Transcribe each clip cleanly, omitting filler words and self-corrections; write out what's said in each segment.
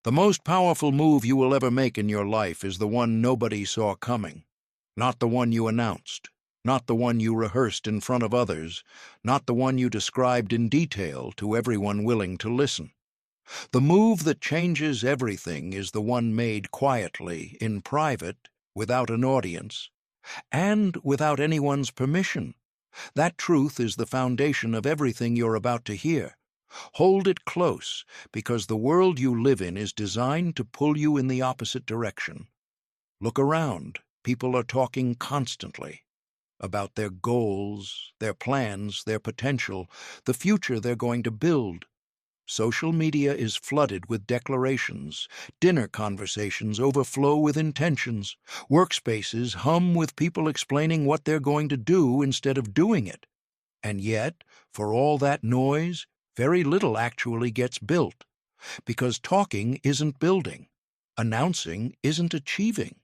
The most powerful move you will ever make in your life is the one nobody saw coming. Not the one you announced, not the one you rehearsed in front of others, not the one you described in detail to everyone willing to listen. The move that changes everything is the one made quietly, in private, without an audience, and without anyone's permission. That truth is the foundation of everything you're about to hear. Hold it close, because the world you live in is designed to pull you in the opposite direction. Look around. People are talking constantly about their goals, their plans, their potential, the future they're going to build. Social media is flooded with declarations. Dinner conversations overflow with intentions. Workspaces hum with people explaining what they're going to do instead of doing it. And yet, for all that noise, very little actually gets built. Because talking isn't building. Announcing isn't achieving.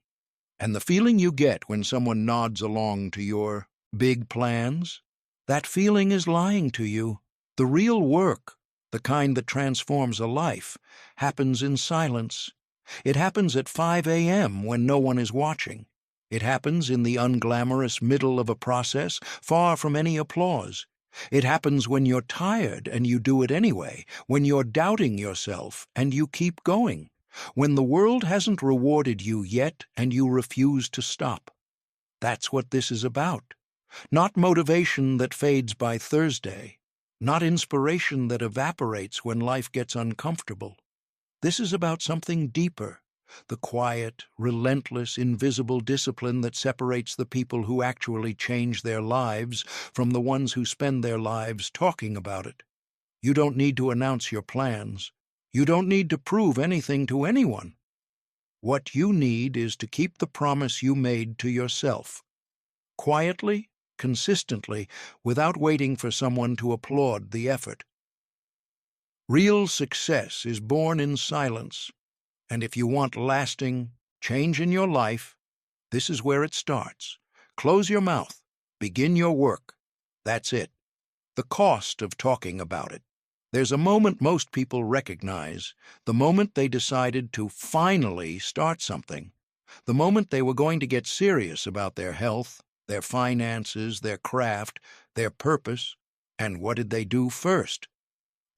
And the feeling you get when someone nods along to your big plans, that feeling is lying to you. The real work, the kind that transforms a life, happens in silence. It happens at 5 a.m. when no one is watching. It happens in the unglamorous middle of a process, far from any applause. It happens when you're tired and you do it anyway, when you're doubting yourself and you keep going, when the world hasn't rewarded you yet and you refuse to stop. That's what this is about. Not motivation that fades by Thursday, not inspiration that evaporates when life gets uncomfortable. This is about something deeper, the quiet, relentless, invisible discipline that separates the people who actually change their lives from the ones who spend their lives talking about it. You don't need to announce your plans. You don't need to prove anything to anyone. What you need is to keep the promise you made to yourself. Quietly, consistently, without waiting for someone to applaud the effort. Real success is born in silence. And if you want lasting change in your life, this is where it starts. Close your mouth. Begin your work. That's it. The cost of talking about it. There's a moment most people recognize, the moment they decided to finally start something, the moment they were going to get serious about their health, their finances, their craft, their purpose. And what did they do first?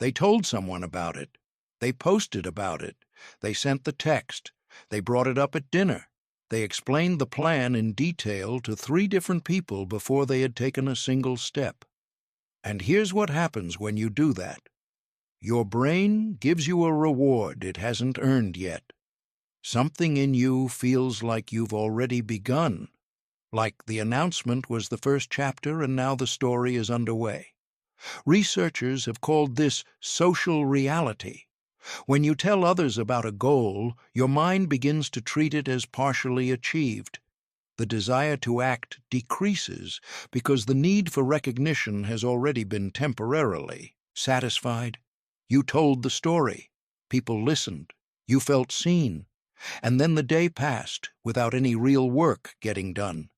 They told someone about it. They posted about it. They sent the text. They brought it up at dinner. They explained the plan in detail to 3 different people before they had taken a single step. And here's what happens when you do that. Your brain gives you a reward it hasn't earned yet. Something in you feels like you've already begun, like the announcement was the first chapter and now the story is underway. Researchers have called this social reality. When you tell others about a goal, your mind begins to treat it as partially achieved. The desire to act decreases because the need for recognition has already been temporarily satisfied. You told the story. People listened. You felt seen. And then the day passed without any real work getting done.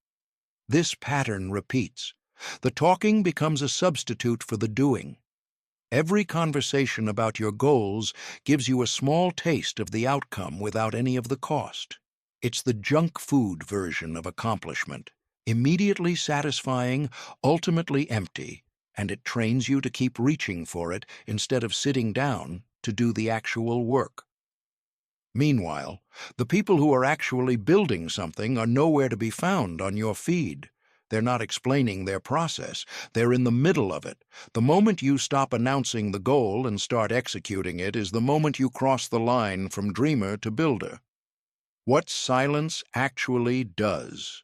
This pattern repeats. The talking becomes a substitute for the doing. Every conversation about your goals gives you a small taste of the outcome without any of the cost. It's the junk food version of accomplishment, immediately satisfying, ultimately empty, and it trains you to keep reaching for it instead of sitting down to do the actual work. Meanwhile, the people who are actually building something are nowhere to be found on your feed. They're not explaining their process. They're in the middle of it. The moment you stop announcing the goal and start executing it is the moment you cross the line from dreamer to builder. What silence actually does.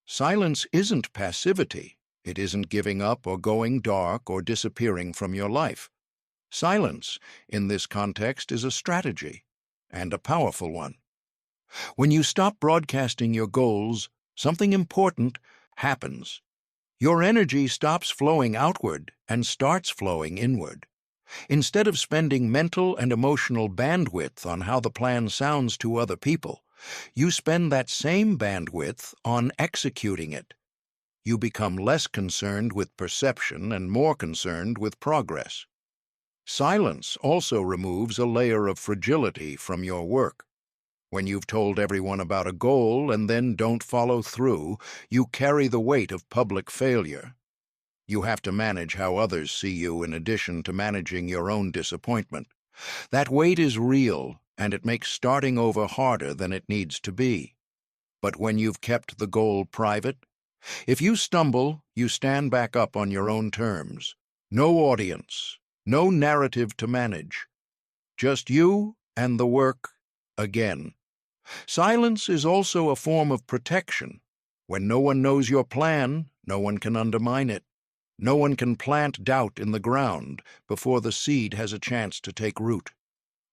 Silence isn't passivity. It isn't giving up or going dark or disappearing from your life. Silence, in this context, is a strategy, and a powerful one. When you stop broadcasting your goals, something important happens. Your energy stops flowing outward and starts flowing inward. Instead of spending mental and emotional bandwidth on how the plan sounds to other people, you spend that same bandwidth on executing it. You become less concerned with perception and more concerned with progress. Silence also removes a layer of fragility from your work. When you've told everyone about a goal and then don't follow through, you carry the weight of public failure. You have to manage how others see you in addition to managing your own disappointment. That weight is real, and it makes starting over harder than it needs to be. But when you've kept the goal private, if you stumble, you stand back up on your own terms. No audience, no narrative to manage. Just you and the work again. Silence is also a form of protection. When no one knows your plan, no one can undermine it. No one can plant doubt in the ground before the seed has a chance to take root.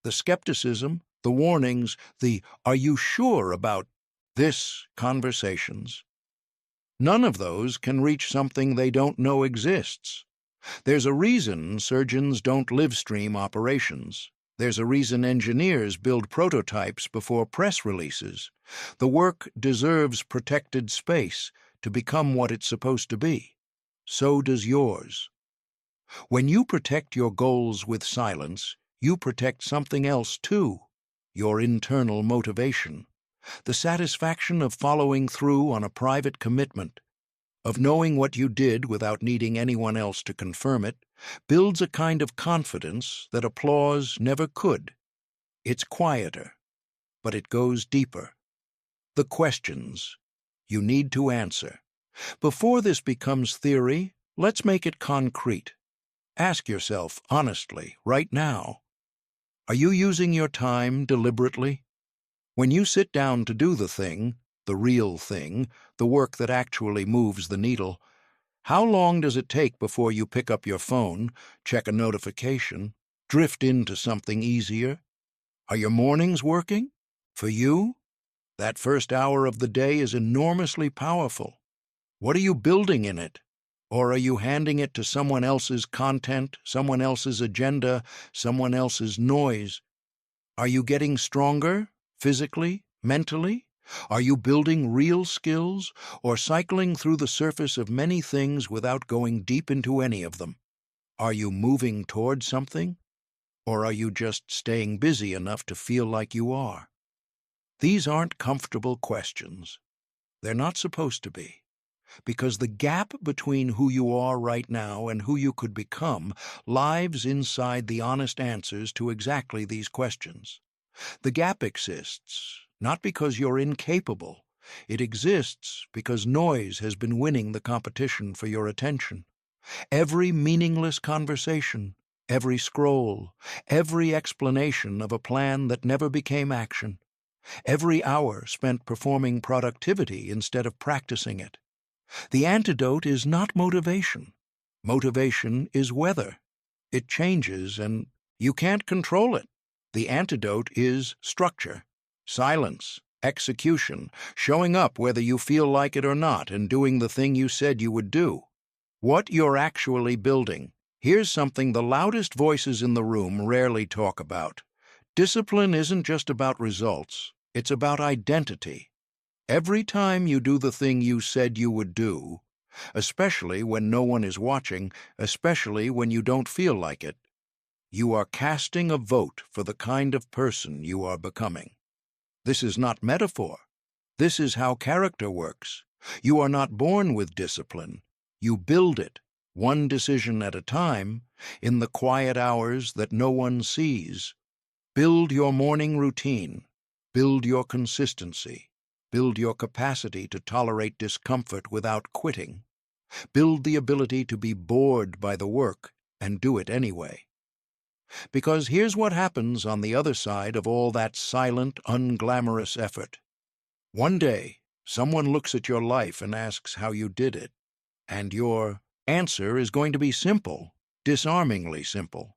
The skepticism, the warnings, the "are you sure about this" conversations, none of those can reach something they don't know exists. There's a reason surgeons don't live stream operations. There's a reason engineers build prototypes before press releases. The work deserves protected space to become what it's supposed to be. So does yours. When you protect your goals with silence, you protect something else too, your internal motivation, the satisfaction of following through on a private commitment, of knowing what you did without needing anyone else to confirm it, builds a kind of confidence that applause never could. It's quieter, but it goes deeper. The questions you need to answer. Before this becomes theory, let's make it concrete. Ask yourself honestly, right now, are you using your time deliberately? When you sit down to do the real thing, the work that actually moves the needle, how long does it take before you pick up your phone, check a notification, drift into something easier? Are your mornings working? For you? That first hour of the day is enormously powerful. What are you building in it? Or are you handing it to someone else's content, someone else's agenda, someone else's noise? Are you getting stronger, physically, mentally? Are you building real skills, or cycling through the surface of many things without going deep into any of them? Are you moving toward something, or are you just staying busy enough to feel like you are? These aren't comfortable questions. They're not supposed to be, because the gap between who you are right now and who you could become lies inside the honest answers to exactly these questions. The gap exists not because you're incapable. It exists because noise has been winning the competition for your attention. Every meaningless conversation, every scroll, every explanation of a plan that never became action, every hour spent performing productivity instead of practicing it. The antidote is not motivation. Motivation is weather. It changes and you can't control it. The antidote is structure, silence, execution, showing up whether you feel like it or not and doing the thing you said you would do. What you're actually building. Here's something the loudest voices in the room rarely talk about. Discipline isn't just about results, it's about identity. Every time you do the thing you said you would do, especially when no one is watching, especially when you don't feel like it, you are casting a vote for the kind of person you are becoming. This is not metaphor. This is how character works. You are not born with discipline. You build it, one decision at a time, in the quiet hours that no one sees. Build your morning routine. Build your consistency. Build your capacity to tolerate discomfort without quitting. Build the ability to be bored by the work and do it anyway. Because here's what happens on the other side of all that silent, unglamorous effort. One day, someone looks at your life and asks how you did it, and your answer is going to be simple, disarmingly simple.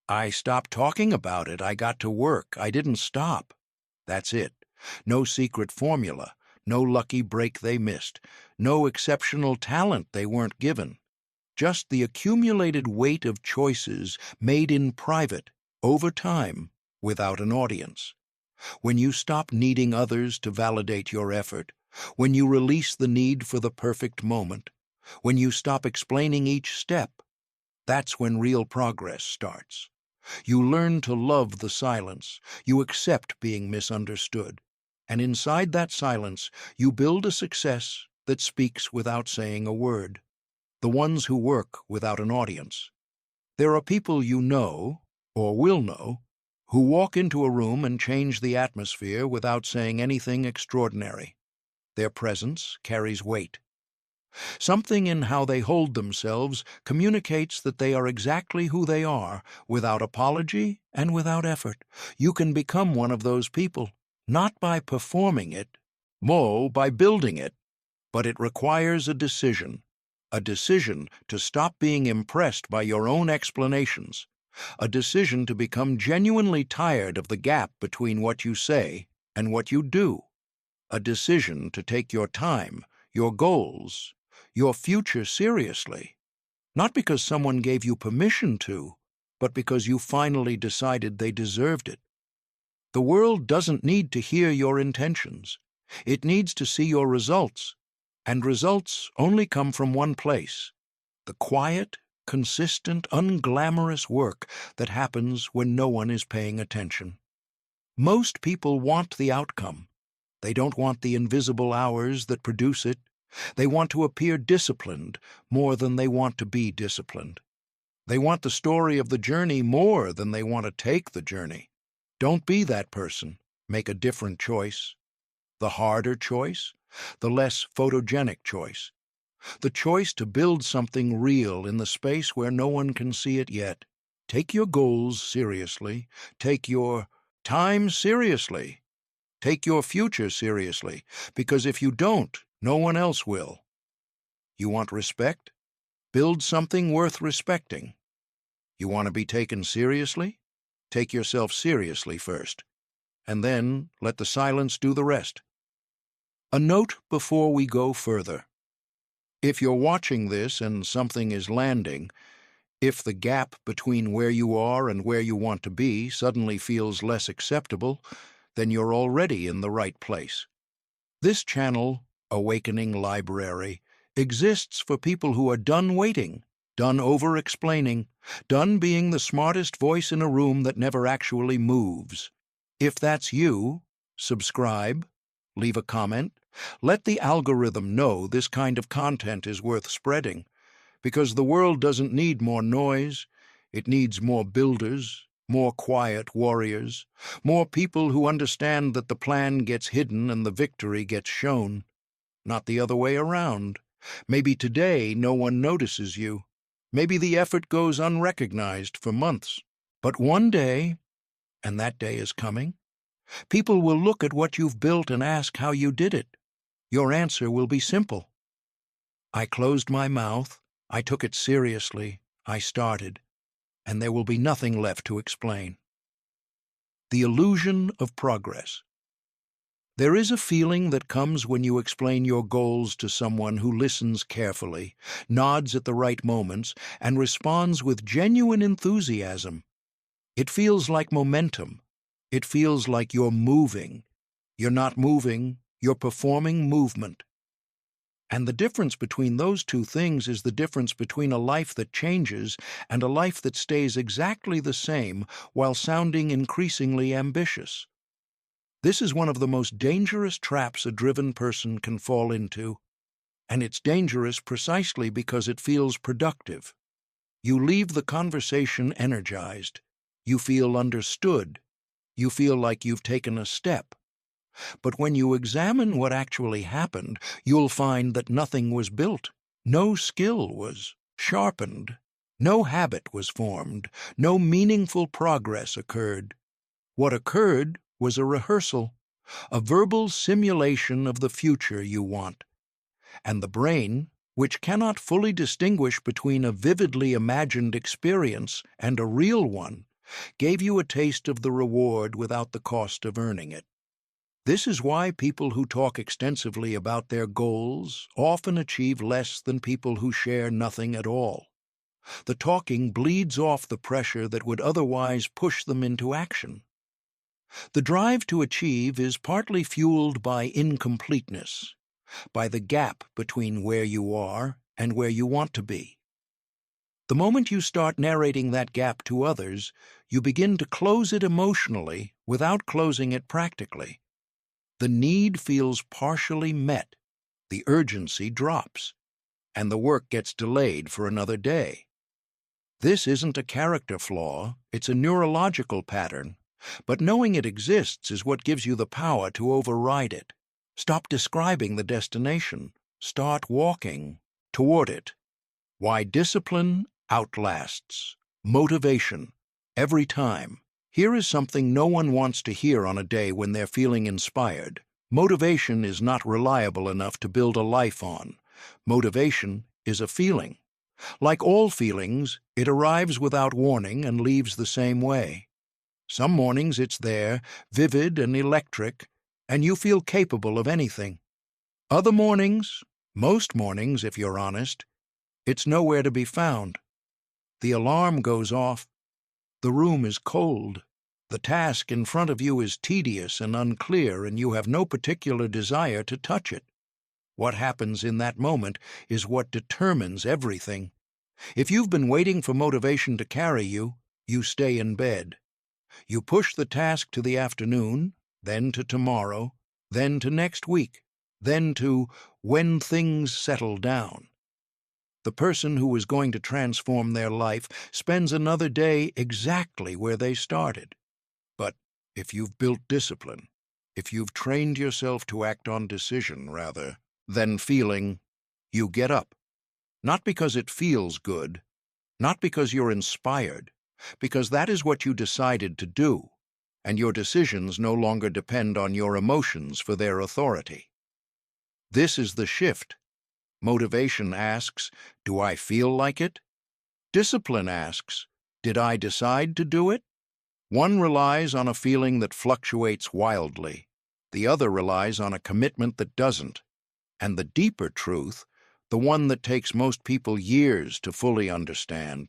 I stopped talking about it. I got to work. I didn't stop. That's it. No secret formula, no lucky break they missed, no exceptional talent they weren't given. Just the accumulated weight of choices made in private, over time, without an audience. When you stop needing others to validate your effort, when you release the need for the perfect moment, when you stop explaining each step, That's when real progress starts. You learn to love the silence. You accept being misunderstood. And inside that silence, you build a success that speaks without saying a word. The ones who work without an audience. There are people you know, or will know, who walk into a room and change the atmosphere without saying anything extraordinary. Their presence carries weight. Something in how they hold themselves communicates that they are exactly who they are, without apology and without effort. You can become one of those people, not by performing it, by building it, but it requires a decision to stop being impressed by your own explanations, a decision to become genuinely tired of the gap between what you say and what you do, a decision to take your time, your goals, your future seriously, not because someone gave you permission to, but because you finally decided they deserved it. The world doesn't need to hear your intentions. It needs to see your results, and results only come from one place: the quiet, consistent, unglamorous work that happens when no one is paying attention. Most people want the outcome. They don't want the invisible hours that produce it. They want to appear disciplined more than they want to be disciplined. They want the story of the journey more than they want to take the journey. Don't be that person. Make a different choice. The harder choice, the less photogenic choice. The choice to build something real in the space where no one can see it yet. Take your goals seriously. Take your time seriously. Take your future seriously, because if you don't, no one else will. You want respect? Build something worth respecting. You want to be taken seriously? Take yourself seriously first, and then let the silence do the rest. A note before we go further. If you're watching this and something is landing, if the gap between where you are and where you want to be suddenly feels less acceptable, then you're already in the right place. This channel, Awakening Library, exists for people who are done waiting, done over-explaining, done being the smartest voice in a room that never actually moves. If that's you, subscribe, leave a comment, let the algorithm know this kind of content is worth spreading, because the world doesn't need more noise, it needs more builders, more quiet warriors, more people who understand that the plan gets hidden and the victory gets shown, not the other way around. Maybe today no one notices you. Maybe the effort goes unrecognized for months. But one day, and that day is coming, people will look at what you've built and ask how you did it. Your answer will be simple. I closed my mouth, I took it seriously, I started, and there will be nothing left to explain. The illusion of progress. There is a feeling that comes when you explain your goals to someone who listens carefully, nods at the right moments, and responds with genuine enthusiasm. It feels like momentum. It feels like you're moving. You're not moving, you're performing movement. And the difference between those two things is the difference between a life that changes and a life that stays exactly the same while sounding increasingly ambitious. This is one of the most dangerous traps a driven person can fall into, and it's dangerous precisely because it feels productive. You leave the conversation energized. You feel understood. You feel like you've taken a step. But when you examine what actually happened, you'll find that nothing was built. No skill was sharpened. No habit was formed. No meaningful progress occurred. What occurred was a rehearsal, a verbal simulation of the future you want. And the brain, which cannot fully distinguish between a vividly imagined experience and a real one, gave you a taste of the reward without the cost of earning it. This is why people who talk extensively about their goals often achieve less than people who share nothing at all. The talking bleeds off the pressure that would otherwise push them into action. The drive to achieve is partly fueled by incompleteness, by the gap between where you are and where you want to be. The moment you start narrating that gap to others, you begin to close it emotionally without closing it practically. The need feels partially met, the urgency drops, and the work gets delayed for another day. This isn't a character flaw, it's a neurological pattern, but knowing it exists is what gives you the power to override it. Stop describing the destination, start walking toward it. Why discipline outlasts motivation every time. Here is something no one wants to hear on a day when they're feeling inspired. Motivation is not reliable enough to build a life on. Motivation is a feeling. Like all feelings, it arrives without warning and leaves the same way. Some mornings it's there, vivid and electric, and you feel capable of anything. Other mornings, most mornings if you're honest, it's nowhere to be found. The alarm goes off. The room is cold. The task in front of you is tedious and unclear, and you have no particular desire to touch it. What happens in that moment is what determines everything. If you've been waiting for motivation to carry you, you stay in bed. You push the task to the afternoon, then to tomorrow, then to next week, then to when things settle down. The person who is going to transform their life spends another day exactly where they started. But if you've built discipline, if you've trained yourself to act on decision rather than feeling, you get up. Not because it feels good, not because you're inspired, because that is what you decided to do, and your decisions no longer depend on your emotions for their authority. This is the shift. Motivation asks, do I feel like it? Discipline asks, did I decide to do it? One relies on a feeling that fluctuates wildly. The other relies on a commitment that doesn't. And the deeper truth, the one that takes most people years to fully understand,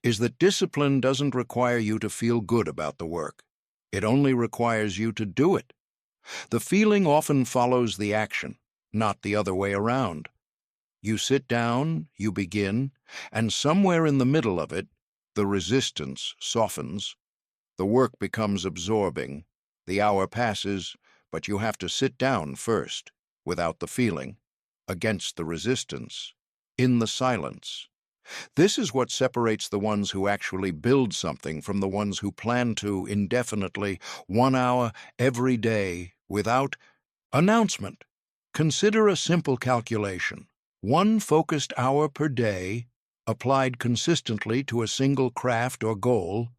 is that discipline doesn't require you to feel good about the work. It only requires you to do it. The feeling often follows the action, not the other way around. You sit down, you begin, and somewhere in the middle of it, the resistance softens. The work becomes absorbing. The hour passes, but you have to sit down first, without the feeling, against the resistance, in the silence. This is what separates the ones who actually build something from the ones who plan to indefinitely, 1 hour every day, without announcement. Consider a simple calculation. 1 focused hour per day, applied consistently to a single craft or goal,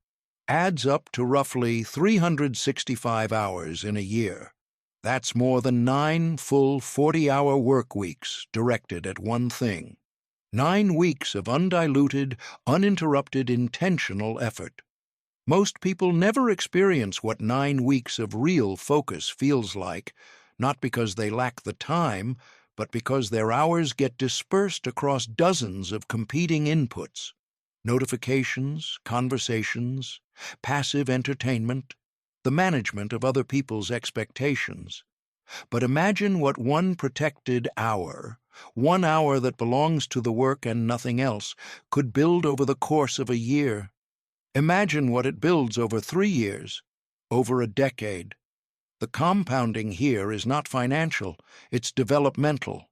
adds up to roughly 365 hours in a year. That's more than 9 full 40-hour work weeks directed at one thing. 9 weeks of undiluted, uninterrupted, intentional effort. Most people never experience what 9 weeks of real focus feels like, not because they lack the time, but because their hours get dispersed across dozens of competing inputs. Notifications, conversations, passive entertainment, the management of other people's expectations. But imagine what 1 protected hour, 1 hour that belongs to the work and nothing else, could build over the course of a year. Imagine what it builds over 3 years, over a decade. The compounding here is not financial, it's developmental.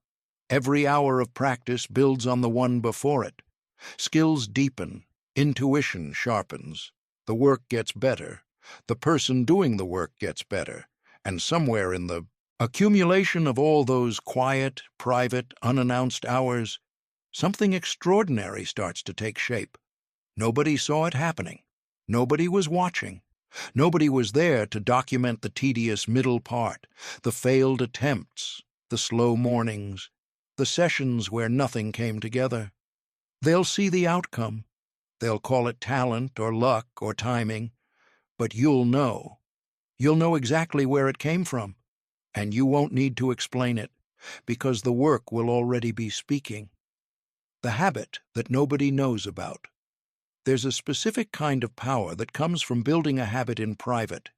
Every hour of practice builds on the one before it. Skills deepen, intuition sharpens, the work gets better, the person doing the work gets better, and somewhere in the accumulation of all those quiet, private, unannounced hours, something extraordinary starts to take shape. Nobody saw it happening. Nobody was watching. Nobody was there to document the tedious middle part, the failed attempts, the slow mornings, the sessions where nothing came together. They'll see the outcome. They'll call it talent or luck or timing. But you'll know. You'll know exactly where it came from. And you won't need to explain it, because the work will already be speaking. The habit that nobody knows about. There's a specific kind of power that comes from building a habit in private,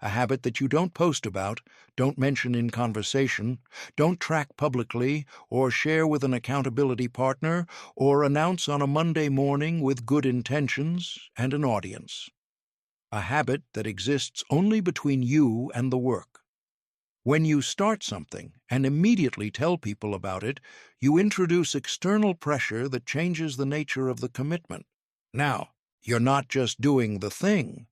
A habit that you don't post about, don't mention in conversation, don't track publicly, or share with an accountability partner, or announce on a Monday morning with good intentions and an audience. A habit that exists only between you and the work. When you start something and immediately tell people about it, you introduce external pressure that changes the nature of the commitment. Now, you're not just doing the thing.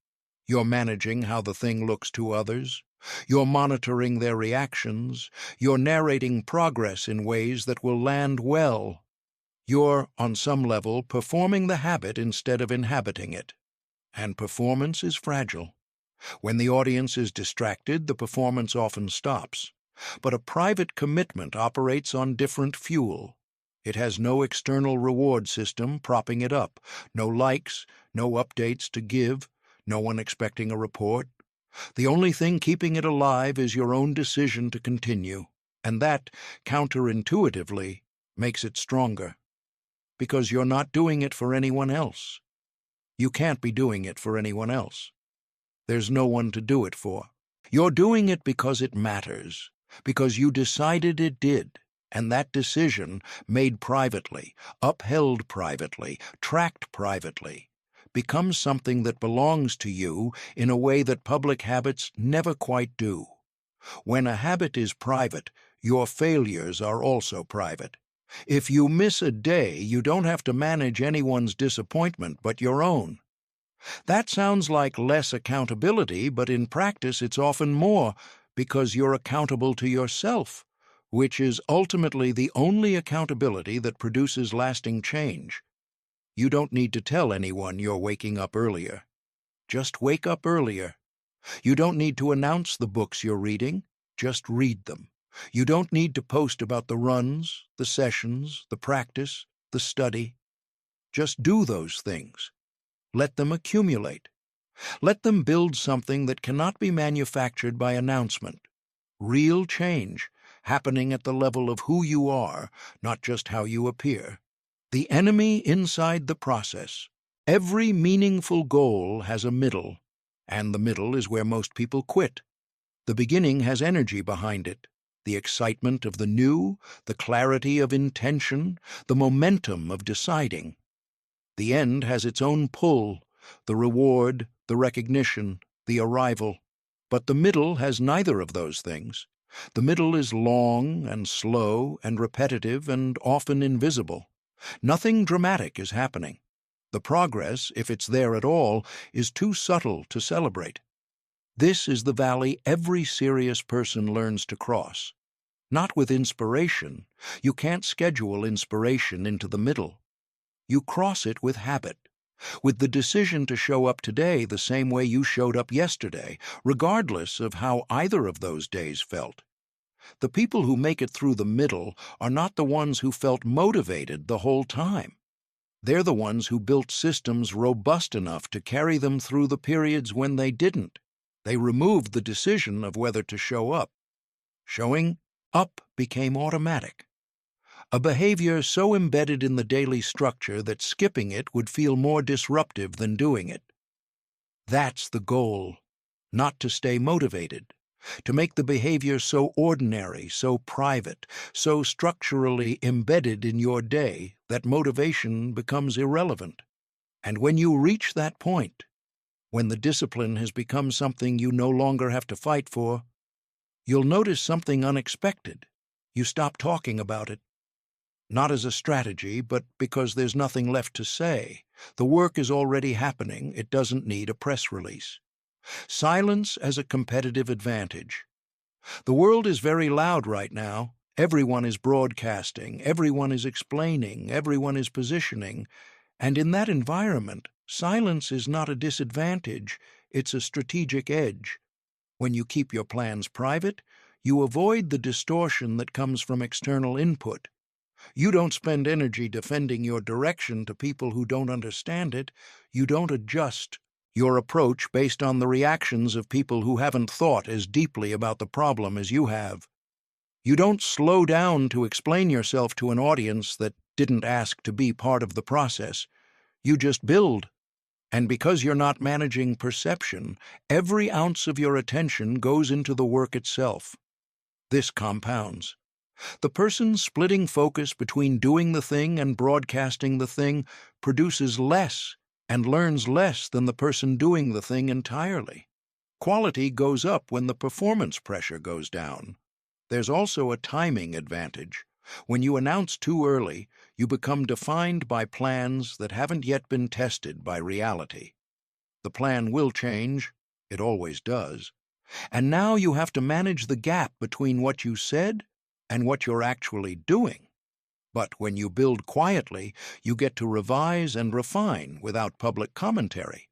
You're managing how the thing looks to others. You're monitoring their reactions. You're narrating progress in ways that will land well. You're, on some level, performing the habit instead of inhabiting it. And performance is fragile. When the audience is distracted, the performance often stops. But a private commitment operates on different fuel. It has no external reward system propping it up, no likes, no updates to give, no one expecting a report. The only thing keeping it alive is your own decision to continue, and that, counterintuitively, makes it stronger. Because you're not doing it for anyone else. You can't be doing it for anyone else. There's no one to do it for. You're doing it because it matters, because you decided it did, and that decision, made privately, upheld privately, tracked privately, becomes something that belongs to you in a way that public habits never quite do. When a habit is private, your failures are also private. If you miss a day, you don't have to manage anyone's disappointment but your own. That sounds like less accountability, but in practice it's often more, because you're accountable to yourself, which is ultimately the only accountability that produces lasting change. You don't need to tell anyone you're waking up earlier. Just wake up earlier. You don't need to announce the books you're reading. Just read them. You don't need to post about the runs, the sessions, the practice, the study. Just do those things. Let them accumulate. Let them build something that cannot be manufactured by announcement. Real change, happening at the level of who you are, not just how you appear. The enemy inside the process. Every meaningful goal has a middle, and the middle is where most people quit. The beginning has energy behind it, the excitement of the new, the clarity of intention, the momentum of deciding. The end has its own pull, the reward, the recognition, the arrival. But the middle has neither of those things. The middle is long and slow and repetitive and often invisible. Nothing dramatic is happening. The progress, if it's there at all, is too subtle to celebrate. This is the valley every serious person learns to cross. Not with inspiration. You can't schedule inspiration into the middle. You cross it with habit, with the decision to show up today the same way you showed up yesterday, regardless of how either of those days felt. The people who make it through the middle are not the ones who felt motivated the whole time. They're the ones who built systems robust enough to carry them through the periods when they didn't. They removed the decision of whether to show up. Showing up became automatic. A behavior so embedded in the daily structure that skipping it would feel more disruptive than doing it. That's the goal, not to stay motivated, to make the behavior so ordinary, so private, so structurally embedded in your day that motivation becomes irrelevant. And when you reach that point, when the discipline has become something you no longer have to fight for, you'll notice something unexpected. You stop talking about it. Not as a strategy, but because there's nothing left to say. The work is already happening. It doesn't need a press release. Silence as a competitive advantage. The world is very loud right now. Everyone is broadcasting. Everyone is explaining. Everyone is positioning. And in that environment, silence is not a disadvantage. It's a strategic edge. When you keep your plans private, you avoid the distortion that comes from external input. You don't spend energy defending your direction to people who don't understand it. You don't adjust your approach based on the reactions of people who haven't thought as deeply about the problem as you have. You don't slow down to explain yourself to an audience that didn't ask to be part of the process. You just build. And because you're not managing perception, every ounce of your attention goes into the work itself. This compounds. The person splitting focus between doing the thing and broadcasting the thing produces less and learns less than the person doing the thing entirely. Quality goes up when the performance pressure goes down. There's also a timing advantage. When you announce too early, you become defined by plans that haven't yet been tested by reality. The plan will change, it always does, and now you have to manage the gap between what you said and what you're actually doing. But when you build quietly, you get to revise and refine without public commentary.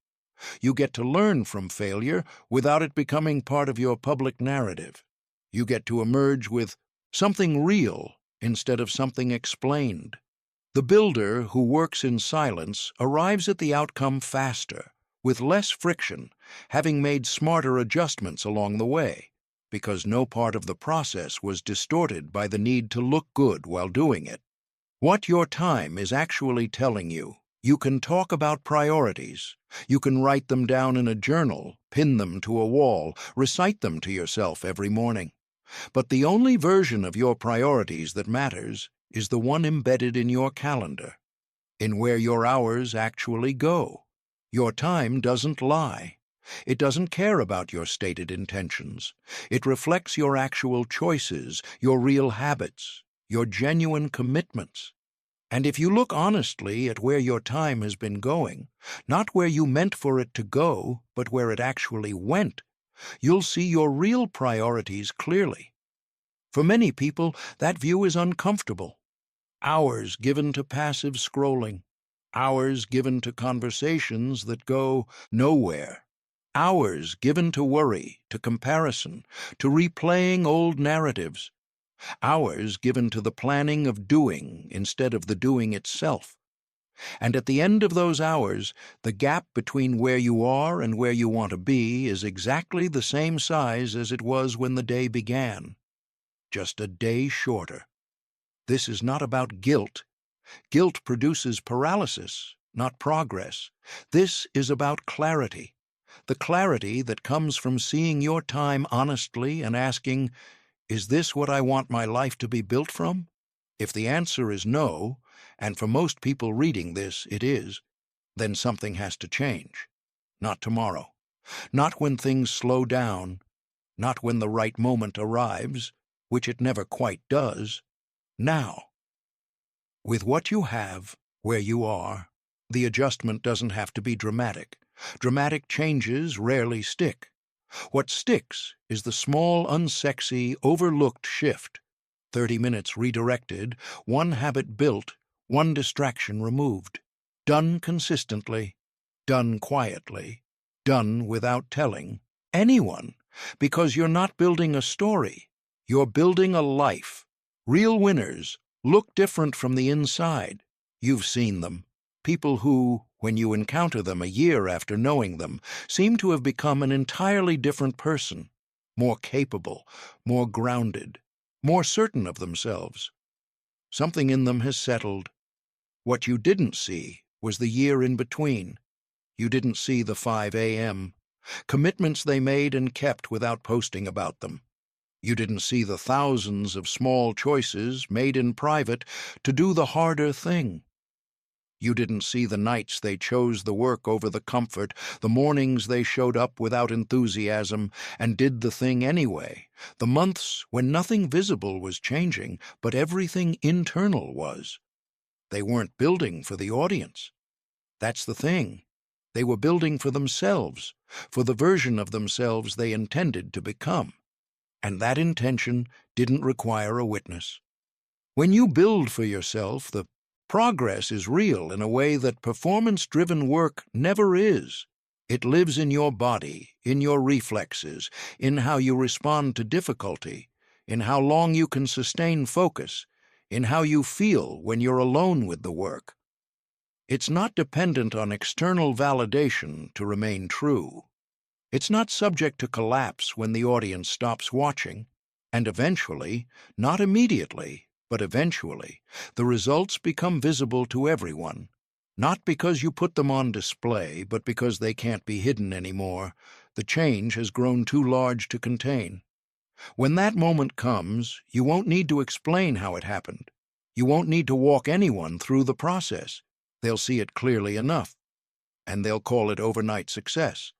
You get to learn from failure without it becoming part of your public narrative. You get to emerge with something real instead of something explained. The builder who works in silence arrives at the outcome faster, with less friction, having made smarter adjustments along the way, because no part of the process was distorted by the need to look good while doing it. What your time is actually telling you, you can talk about priorities. You can write them down in a journal, pin them to a wall, recite them to yourself every morning. But the only version of your priorities that matters is the one embedded in your calendar, in where your hours actually go. Your time doesn't lie. It doesn't care about your stated intentions. It reflects your actual choices, your real habits, your genuine commitments. And if you look honestly at where your time has been going, not where you meant for it to go, but where it actually went, you'll see your real priorities clearly. For many people, that view is uncomfortable. Hours given to passive scrolling, hours given to conversations that go nowhere, hours given to worry, to comparison, to replaying old narratives, hours given to the planning of doing instead of the doing itself. And at the end of those hours, the gap between where you are and where you want to be is exactly the same size as it was when the day began, just a day shorter. This is not about guilt. Guilt produces paralysis, not progress. This is about clarity, the clarity that comes from seeing your time honestly and asking, is this what I want my life to be built from? If the answer is no, and for most people reading this it is, then something has to change. Not tomorrow. Not when things slow down. Not when the right moment arrives, which it never quite does. Now. With what you have, where you are, the adjustment doesn't have to be dramatic. Dramatic changes rarely stick. What sticks is the small, unsexy, overlooked shift. 30 minutes redirected, one habit built, one distraction removed. Done consistently, done quietly, done without telling anyone, because you're not building a story. You're building a life. Real winners look different from the inside. You've seen them. People who, when you encounter them a year after knowing them, seem to have become an entirely different person, more capable, more grounded, more certain of themselves. Something in them has settled. What you didn't see was the year in between. You didn't see the 5 a.m. commitments they made and kept without posting about them. You didn't see the thousands of small choices made in private to do the harder thing. You didn't see the nights they chose the work over the comfort, the mornings they showed up without enthusiasm and did the thing anyway, the months when nothing visible was changing, but everything internal was. They weren't building for the audience. That's the thing. They were building for themselves, for the version of themselves they intended to become. And that intention didn't require a witness. When you build for yourself, the progress is real in a way that performance-driven work never is. It lives in your body, in your reflexes, in how you respond to difficulty, in how long you can sustain focus, in how you feel when you're alone with the work. It's not dependent on external validation to remain true. It's not subject to collapse when the audience stops watching, and eventually, not immediately, but eventually, the results become visible to everyone. Not because you put them on display, but because they can't be hidden anymore. The change has grown too large to contain. When that moment comes, you won't need to explain how it happened. You won't need to walk anyone through the process. They'll see it clearly enough, and they'll call it overnight success.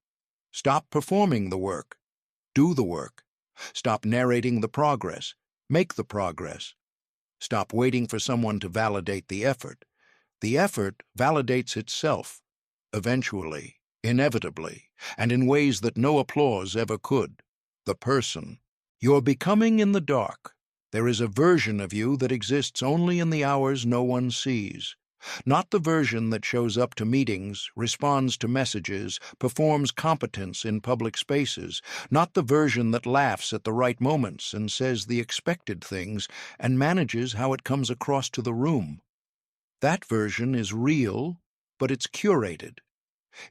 Stop performing the work. Do the work. Stop narrating the progress. Make the progress. Stop waiting for someone to validate the effort. The effort validates itself, eventually, inevitably, and in ways that no applause ever could. The person. You're becoming in the dark. There is a version of you that exists only in the hours no one sees. Not the version that shows up to meetings, responds to messages, performs competence in public spaces. Not the version that laughs at the right moments and says the expected things and manages how it comes across to the room. That version is real, but it's curated.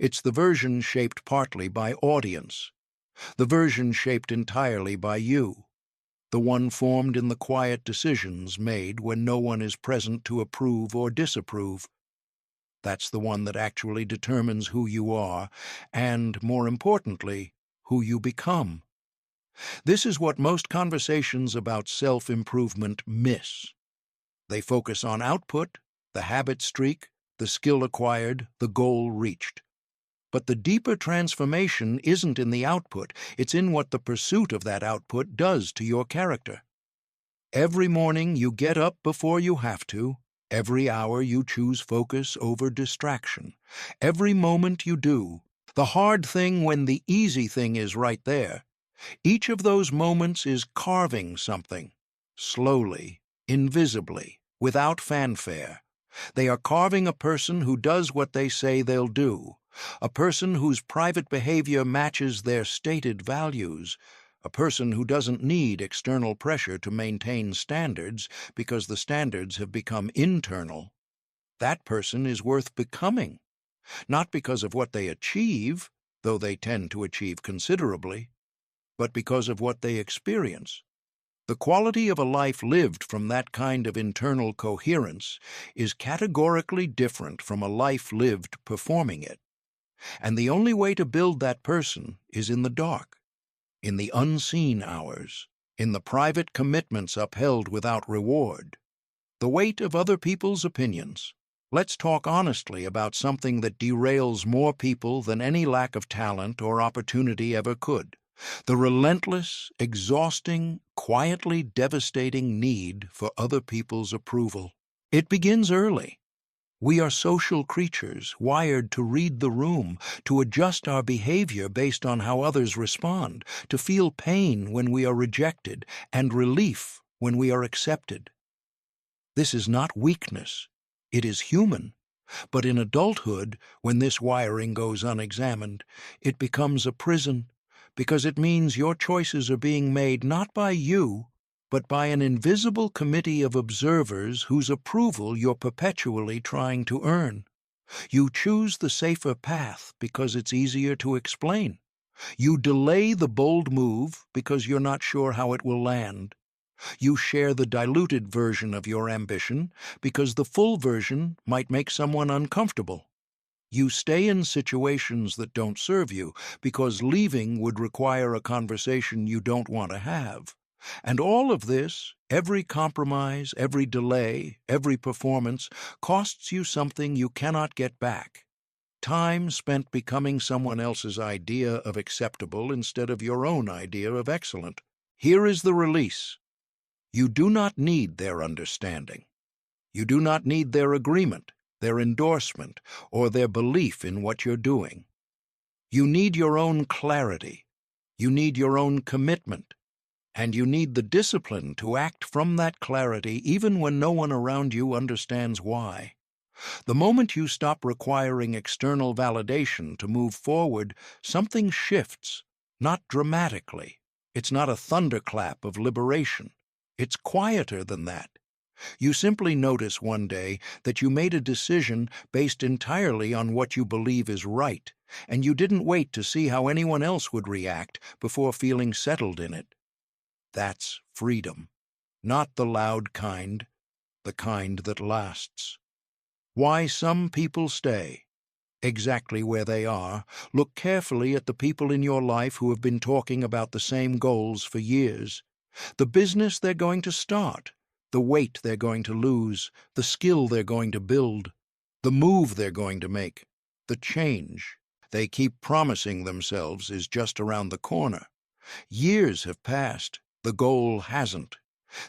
It's the version shaped partly by audience, the version shaped entirely by you, the one formed in the quiet decisions made when no one is present to approve or disapprove. That's the one that actually determines who you are and, more importantly, who you become. This is what most conversations about self-improvement miss. They focus on output, the habit streak, the skill acquired, the goal reached. But the deeper transformation isn't in the output, it's in what the pursuit of that output does to your character. Every morning you get up before you have to. Every hour you choose focus over distraction. Every moment you do. The hard thing when the easy thing is right there. Each of those moments is carving something. Slowly, invisibly, without fanfare. They are carving a person who does what they say they'll do, a person whose private behavior matches their stated values, a person who doesn't need external pressure to maintain standards because the standards have become internal. That person is worth becoming, not because of what they achieve, though they tend to achieve considerably, but because of what they experience. The quality of a life lived from that kind of internal coherence is categorically different from a life lived performing it. And the only way to build that person is in the dark, in the unseen hours, in the private commitments upheld without reward. The weight of other people's opinions. Let's talk honestly about something that derails more people than any lack of talent or opportunity ever could. The relentless, exhausting, quietly devastating need for other people's approval. It begins early. We are social creatures, wired to read the room, to adjust our behavior based on how others respond, to feel pain when we are rejected and relief when we are accepted. This is not weakness. It is human. But in adulthood, when this wiring goes unexamined, it becomes a prison, because it means your choices are being made not by you, but by an invisible committee of observers whose approval you're perpetually trying to earn. You choose the safer path because it's easier to explain. You delay the bold move because you're not sure how it will land. You share the diluted version of your ambition because the full version might make someone uncomfortable. You stay in situations that don't serve you because leaving would require a conversation you don't want to have. And all of this, every compromise, every delay, every performance, costs you something you cannot get back. Time spent becoming someone else's idea of acceptable instead of your own idea of excellent. Here is the release. You do not need their understanding. You do not need their agreement, their endorsement, or their belief in what you're doing. You need your own clarity. You need your own commitment. And you need the discipline to act from that clarity even when no one around you understands why. The moment you stop requiring external validation to move forward, something shifts, not dramatically. It's not a thunderclap of liberation. It's quieter than that. You simply notice one day that you made a decision based entirely on what you believe is right, and you didn't wait to see how anyone else would react before feeling settled in it. That's freedom, not the loud kind, the kind that lasts. Why some people stay exactly where they are. Look carefully at the people in your life who have been talking about the same goals for years. The business they're going to start, the weight they're going to lose, the skill they're going to build, the move they're going to make, the change they keep promising themselves is just around the corner. Years have passed. The goal hasn't.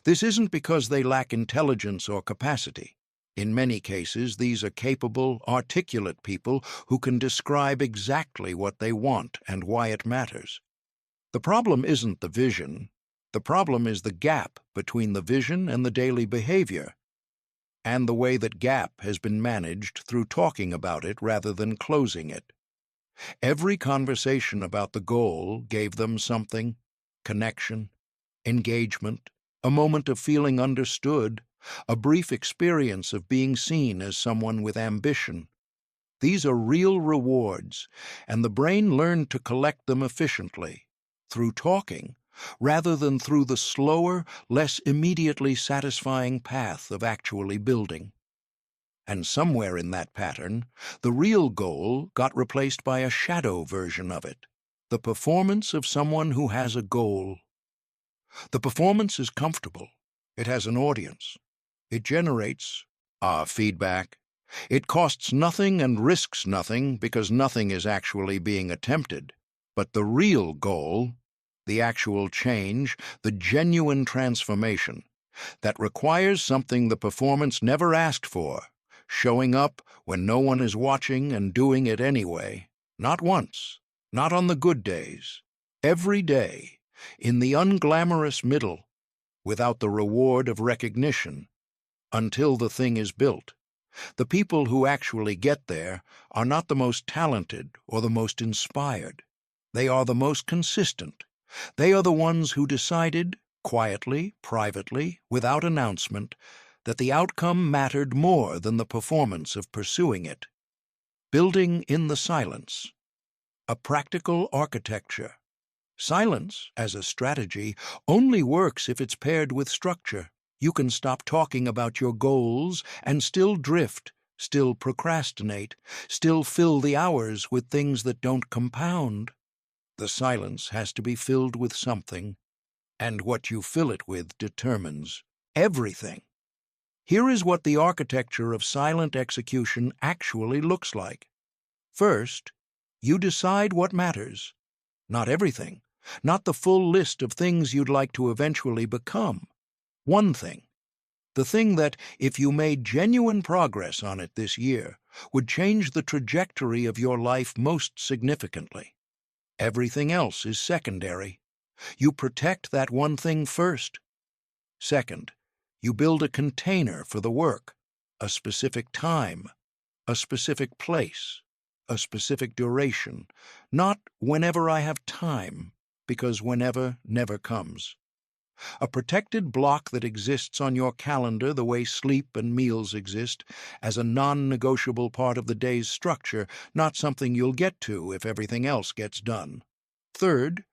This isn't because they lack intelligence or capacity. In many cases, these are capable, articulate people who can describe exactly what they want and why it matters. The problem isn't the vision. The problem is the gap between the vision and the daily behavior, and the way that gap has been managed through talking about it rather than closing it. Every conversation about the goal gave them something: connection, engagement, a moment of feeling understood, a brief experience of being seen as someone with ambition. These are real rewards, and the brain learned to collect them efficiently, through talking, rather than through the slower, less immediately satisfying path of actually building. And somewhere in that pattern, the real goal got replaced by a shadow version of it, the performance of someone who has a goal. The performance is comfortable. It has an audience. It generates feedback. It costs nothing and risks nothing because nothing is actually being attempted. But the real goal, the actual change, the genuine transformation, that requires something the performance never asked for, showing up when no one is watching and doing it anyway, not once, not on the good days, every day, in the unglamorous middle, without the reward of recognition, until the thing is built. The people who actually get there are not the most talented or the most inspired. They are the most consistent. They are the ones who decided, quietly, privately, without announcement, that the outcome mattered more than the performance of pursuing it. Building in the silence. A practical architecture. Silence, as a strategy, only works if it's paired with structure. You can stop talking about your goals and still drift, still procrastinate, still fill the hours with things that don't compound. The silence has to be filled with something, and what you fill it with determines everything. Here is what the architecture of silent execution actually looks like. First, you decide what matters. Not everything, not the full list of things you'd like to eventually become. One thing. The thing that, if you made genuine progress on it this year, would change the trajectory of your life most significantly. Everything else is secondary. You protect that one thing first. Second, you build a container for the work, a specific time, a specific place, a specific duration, not whenever I have time, because whenever never comes. A protected block that exists on your calendar the way sleep and meals exist, as a non-negotiable part of the day's structure, not something you'll get to if everything else gets done. Third,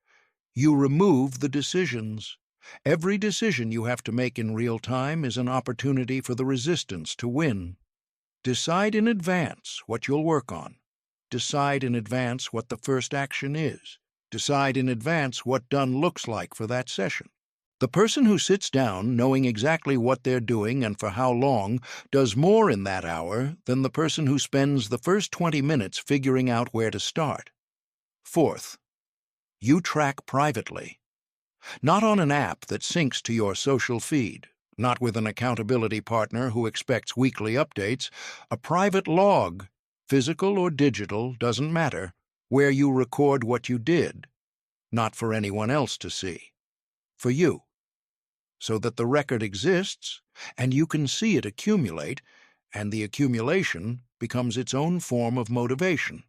you remove the decisions. Every decision you have to make in real time is an opportunity for the resistance to win. Decide in advance what you'll work on. Decide in advance what the first action is. Decide in advance what done looks like for that session. The person who sits down knowing exactly what they're doing and for how long does more in that hour than the person who spends the first 20 minutes figuring out where to start. Fourth, you track privately. Not on an app that syncs to your social feed, not with an accountability partner who expects weekly updates, a private log, physical or digital, doesn't matter, where you record what you did, not for anyone else to see, for you, so that the record exists and you can see it accumulate, and the accumulation becomes its own form of motivation.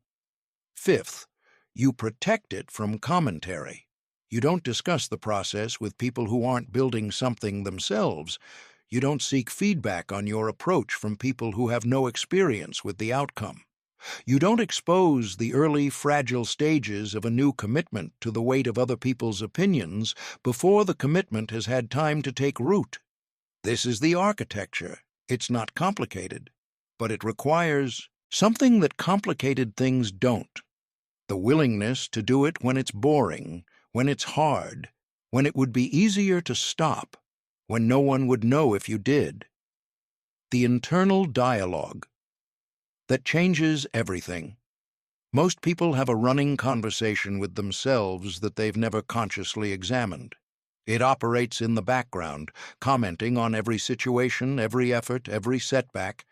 Fifth, you protect it from commentary. You don't discuss the process with people who aren't building something themselves. You don't seek feedback on your approach from people who have no experience with the outcome. You don't expose the early, fragile stages of a new commitment to the weight of other people's opinions before the commitment has had time to take root. This is the architecture. It's not complicated. but it requires something that complicated things don't: the willingness to do it when it's boring, when it's hard, when it would be easier to stop, when no one would know if you did. The internal dialogue that changes everything. Most people have a running conversation with themselves that they've never consciously examined. It operates in the background, commenting on every situation, every effort, every setback,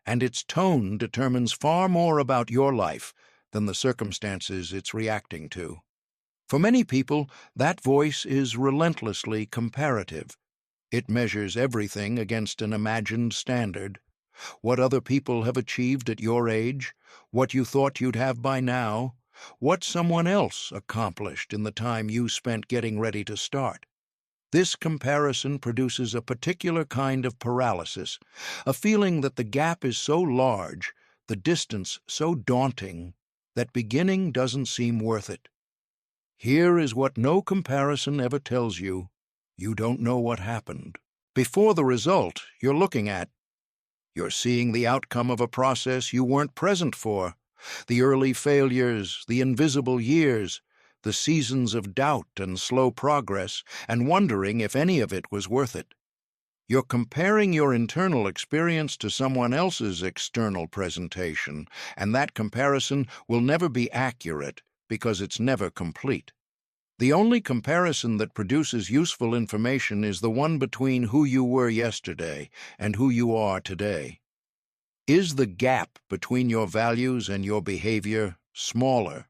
and its tone determines far more about your life than the circumstances it's reacting to. For many people, that voice is relentlessly comparative. It measures everything against an imagined standard: what other people have achieved at your age, what you thought you'd have by now, what someone else accomplished in the time you spent getting ready to start. This comparison produces a particular kind of paralysis, a feeling that the gap is so large, the distance so daunting, that beginning doesn't seem worth it. Here is what no comparison ever tells you: you don't know what happened. Before the result you're looking at, you're seeing the outcome of a process you weren't present for, the early failures, the invisible years, the seasons of doubt and slow progress, and wondering if any of it was worth it. You're comparing your internal experience to someone else's external presentation, and that comparison will never be accurate because it's never complete. The only comparison that produces useful information is the one between who you were yesterday and who you are today. Is the gap between your values and your behavior smaller?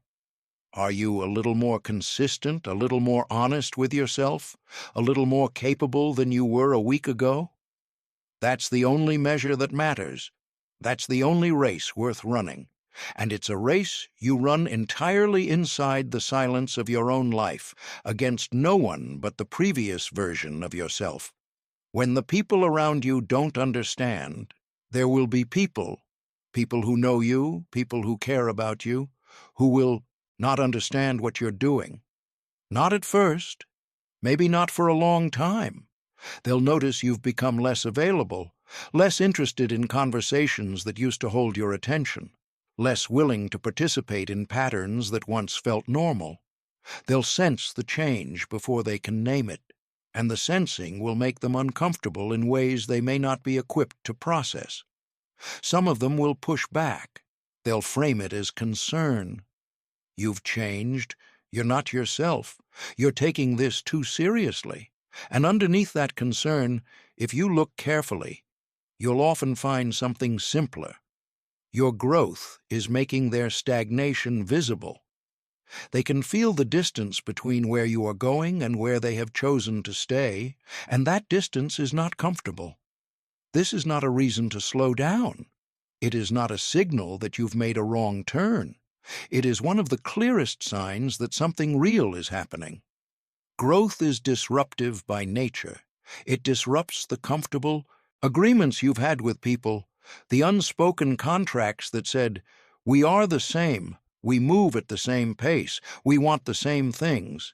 Are you a little more consistent, a little more honest with yourself, a little more capable than you were a week ago? That's the only measure that matters. That's the only race worth running. And it's a race you run entirely inside the silence of your own life, against no one but the previous version of yourself. When the people around you don't understand, there will be people who know you, people who care about you, who will not understand what you're doing. Not at first, maybe not for a long time. They'll notice you've become less available, less interested in conversations that used to hold your attention, less willing to participate in patterns that once felt normal. They'll sense the change before they can name it, and the sensing will make them uncomfortable in ways they may not be equipped to process. Some of them will push back. They'll frame it as concern. You've changed. You're not yourself. You're taking this too seriously. And underneath that concern, if you look carefully, you'll often find something simpler. Your growth is making their stagnation visible. They can feel the distance between where you are going and where they have chosen to stay, and that distance is not comfortable. This is not a reason to slow down. It is not a signal that you've made a wrong turn. It is one of the clearest signs that something real is happening. Growth is disruptive by nature. It disrupts the comfortable agreements you've had with people, the unspoken contracts that said, "We are the same, we move at the same pace, we want the same things."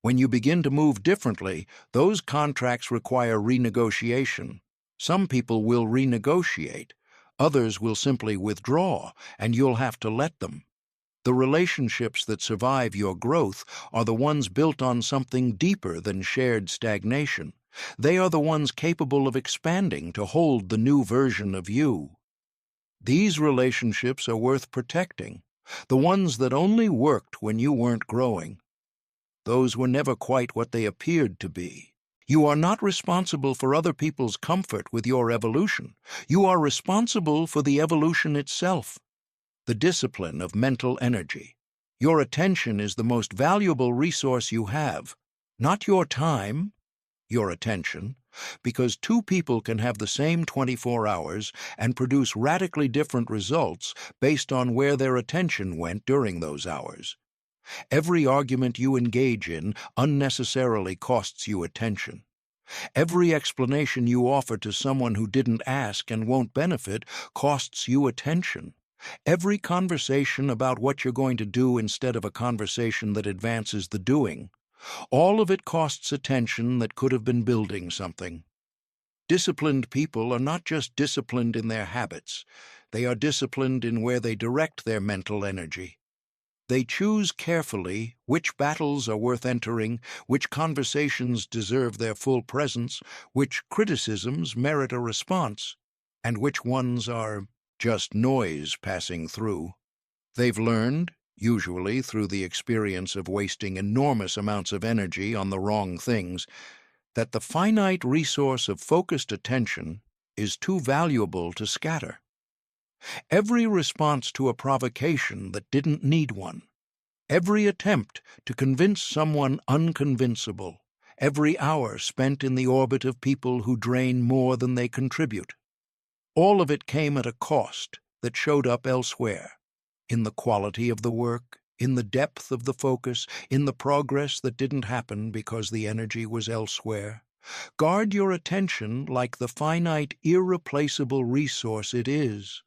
When you begin to move differently, those contracts require renegotiation. Some people will renegotiate, others will simply withdraw, and you'll have to let them. The relationships that survive your growth are the ones built on something deeper than shared stagnation. They are the ones capable of expanding to hold the new version of you. These relationships are worth protecting, the ones that only worked when you weren't growing. Those were never quite what they appeared to be. You are not responsible for other people's comfort with your evolution. You are responsible for the evolution itself. The discipline of mental energy. Your attention is the most valuable resource you have. Not your time, your attention, because two people can have the same 24 hours and produce radically different results based on where their attention went during those hours. Every argument you engage in unnecessarily costs you attention. Every explanation you offer to someone who didn't ask and won't benefit costs you attention. Every conversation about what you're going to do instead of a conversation that advances the doing, all of it costs attention that could have been building something. Disciplined people are not just disciplined in their habits, they are disciplined in where they direct their mental energy. They choose carefully which battles are worth entering, which conversations deserve their full presence, which criticisms merit a response, and which ones are just noise passing through. They've learned, usually through the experience of wasting enormous amounts of energy on the wrong things, that the finite resource of focused attention is too valuable to scatter. Every response to a provocation that didn't need one, every attempt to convince someone unconvincible, every hour spent in the orbit of people who drain more than they contribute, all of it came at a cost that showed up elsewhere, in the quality of the work, in the depth of the focus, in the progress that didn't happen because the energy was elsewhere. Guard your attention like the finite, irreplaceable resource it is.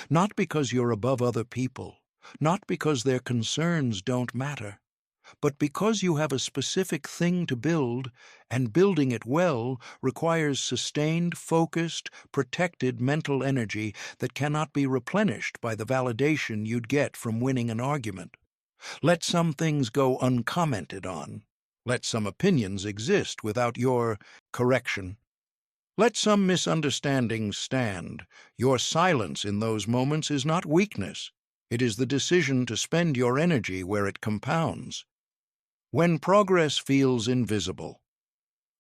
Not because you're above other people, not because their concerns don't matter, but because you have a specific thing to build, and building it well requires sustained, focused, protected mental energy that cannot be replenished by the validation you'd get from winning an argument. Let some things go uncommented on. Let some opinions exist without your correction. Let some misunderstandings stand. Your silence in those moments is not weakness. It is the decision to spend your energy where it compounds. When progress feels invisible,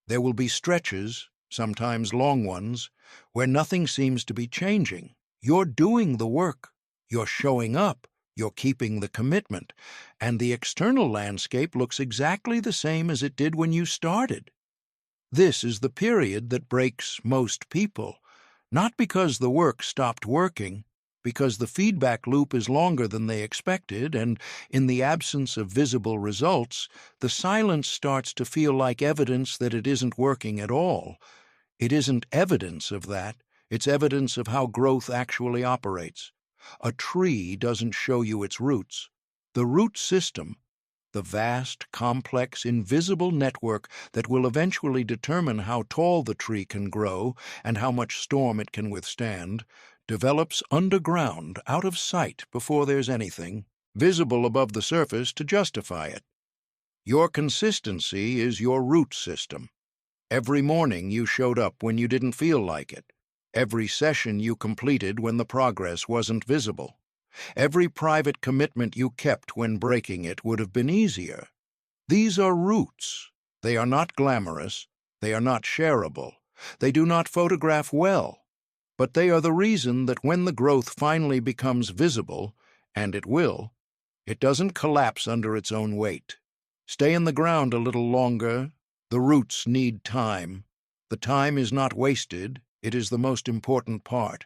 there will be stretches, sometimes long ones, where nothing seems to be changing. You're doing the work. You're showing up. You're keeping the commitment. And the external landscape looks exactly the same as it did when you started. This is the period that breaks most people, not because the work stopped working, because the feedback loop is longer than they expected, and in the absence of visible results, the silence starts to feel like evidence that it isn't working at all. It isn't evidence of that, it's evidence of how growth actually operates. A tree doesn't show you its roots. The root system, the vast, complex, invisible network that will eventually determine how tall the tree can grow and how much storm it can withstand, develops underground, out of sight, before there's anything visible above the surface to justify it. Your consistency is your root system. Every morning you showed up when you didn't feel like it. Every session you completed when the progress wasn't visible. Every private commitment you kept when breaking it would have been easier. These are roots. They are not glamorous. They are not shareable. They do not photograph well. But they are the reason that when the growth finally becomes visible, and it will, it doesn't collapse under its own weight. Stay in the ground a little longer. The roots need time. The time is not wasted. It is the most important part.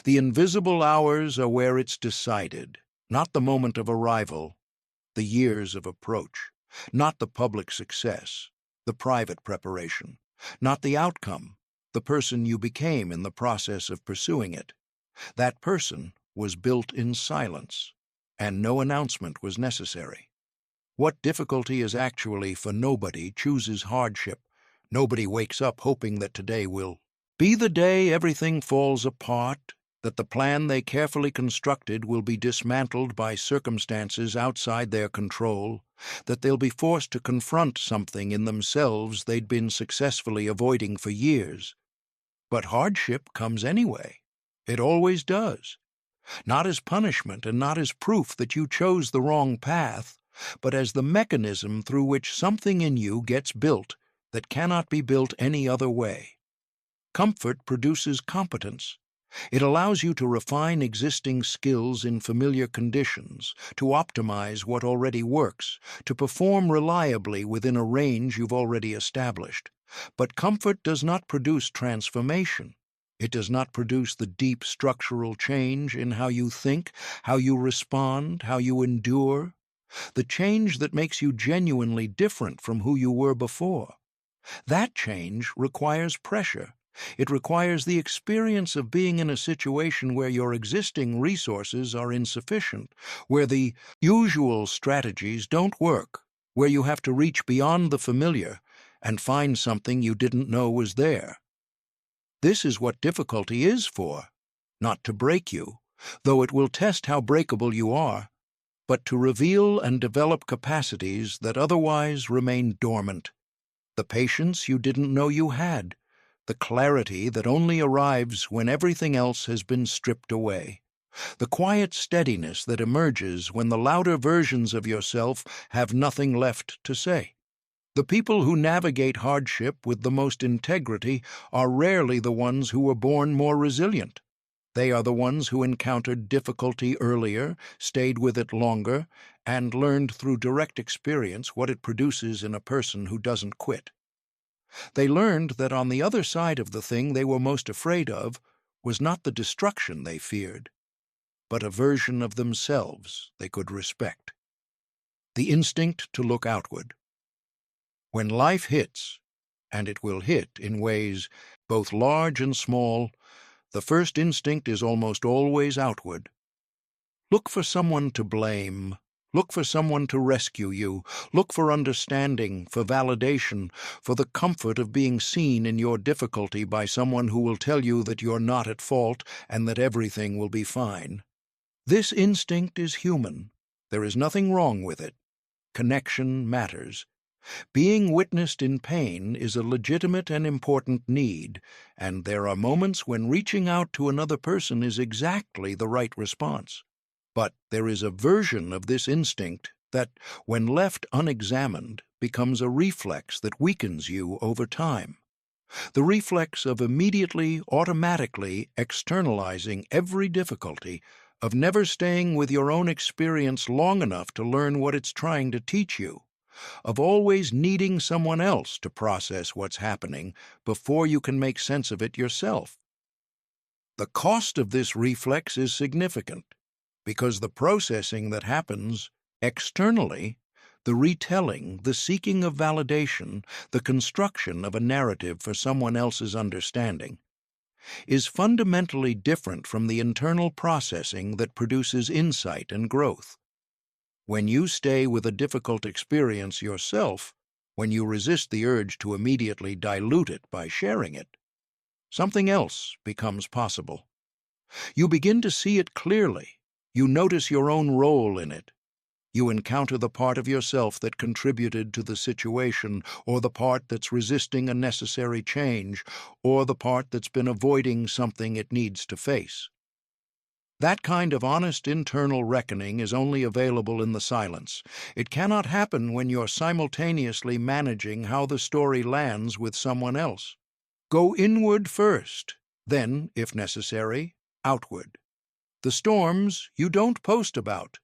The invisible hours are where it's decided, not the moment of arrival, the years of approach, not the public success, the private preparation, not the outcome, the person you became in the process of pursuing it. That person was built in silence, and no announcement was necessary. What difficulty is actually for nobody chooses hardship. Nobody wakes up hoping that today will be the day everything falls apart, that the plan they carefully constructed will be dismantled by circumstances outside their control, that they'll be forced to confront something in themselves they'd been successfully avoiding for years. But hardship comes anyway. It always does. Not as punishment and not as proof that you chose the wrong path, but as the mechanism through which something in you gets built that cannot be built any other way. Comfort produces competence. It allows you to refine existing skills in familiar conditions, to optimize what already works, to perform reliably within a range you've already established. But comfort does not produce transformation. It does not produce the deep structural change in how you think, how you respond, how you endure, the change that makes you genuinely different from who you were before. That change requires pressure. It requires the experience of being in a situation where your existing resources are insufficient, where the usual strategies don't work, where you have to reach beyond the familiar and find something you didn't know was there. This is what difficulty is for, not to break you, though it will test how breakable you are, but to reveal and develop capacities that otherwise remain dormant. The patience you didn't know you had, the clarity that only arrives when everything else has been stripped away, the quiet steadiness that emerges when the louder versions of yourself have nothing left to say. The people who navigate hardship with the most integrity are rarely the ones who were born more resilient. They are the ones who encountered difficulty earlier, stayed with it longer, and learned through direct experience what it produces in a person who doesn't quit. They learned that on the other side of the thing they were most afraid of was not the destruction they feared, but a version of themselves they could respect. The instinct to look outward. When life hits, and it will hit in ways both large and small, the first instinct is almost always outward. Look for someone to blame. Look for someone to rescue you. Look for understanding, for validation, for the comfort of being seen in your difficulty by someone who will tell you that you're not at fault and that everything will be fine. This instinct is human. There is nothing wrong with it. Connection matters. Being witnessed in pain is a legitimate and important need, and there are moments when reaching out to another person is exactly the right response. But there is a version of this instinct that, when left unexamined, becomes a reflex that weakens you over time. The reflex of immediately, automatically externalizing every difficulty, of never staying with your own experience long enough to learn what it's trying to teach you, of always needing someone else to process what's happening before you can make sense of it yourself. The cost of this reflex is significant, because the processing that happens externally, the retelling, the seeking of validation, the construction of a narrative for someone else's understanding, is fundamentally different from the internal processing that produces insight and growth. When you stay with a difficult experience yourself, when you resist the urge to immediately dilute it by sharing it, something else becomes possible. You begin to see it clearly. You notice your own role in it. You encounter the part of yourself that contributed to the situation, or the part that's resisting a necessary change, or the part that's been avoiding something it needs to face. That kind of honest internal reckoning is only available in the silence. It cannot happen when you're simultaneously managing how the story lands with someone else. Go inward first, then, if necessary, outward. The storms you don't post about.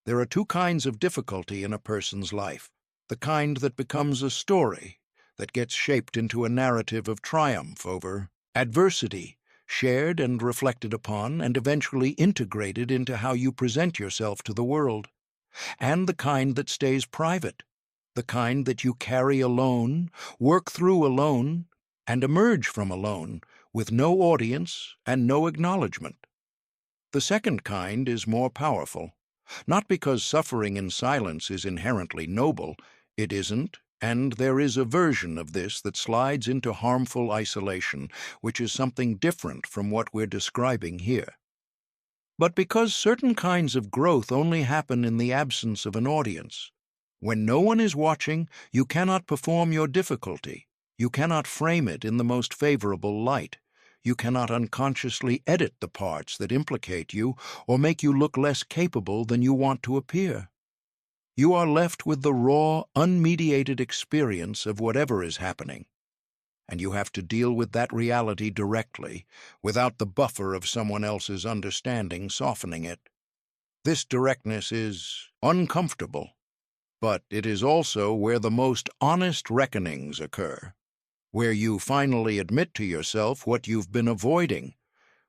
There are two kinds of difficulty in a person's life. The kind that becomes a story, that gets shaped into a narrative of triumph over adversity, shared and reflected upon and eventually integrated into how you present yourself to the world. And the kind that stays private, the kind that you carry alone, work through alone, and emerge from alone, with no audience and no acknowledgement. The second kind is more powerful, not because suffering in silence is inherently noble. It isn't, and there is a version of this that slides into harmful isolation, which is something different from what we're describing here. But because certain kinds of growth only happen in the absence of an audience. When no one is watching, you cannot perform your difficulty. You cannot frame it in the most favorable light. You cannot unconsciously edit the parts that implicate you or make you look less capable than you want to appear. You are left with the raw, unmediated experience of whatever is happening, and you have to deal with that reality directly, without the buffer of someone else's understanding softening it. This directness is uncomfortable, but it is also where the most honest reckonings occur, where you finally admit to yourself what you've been avoiding,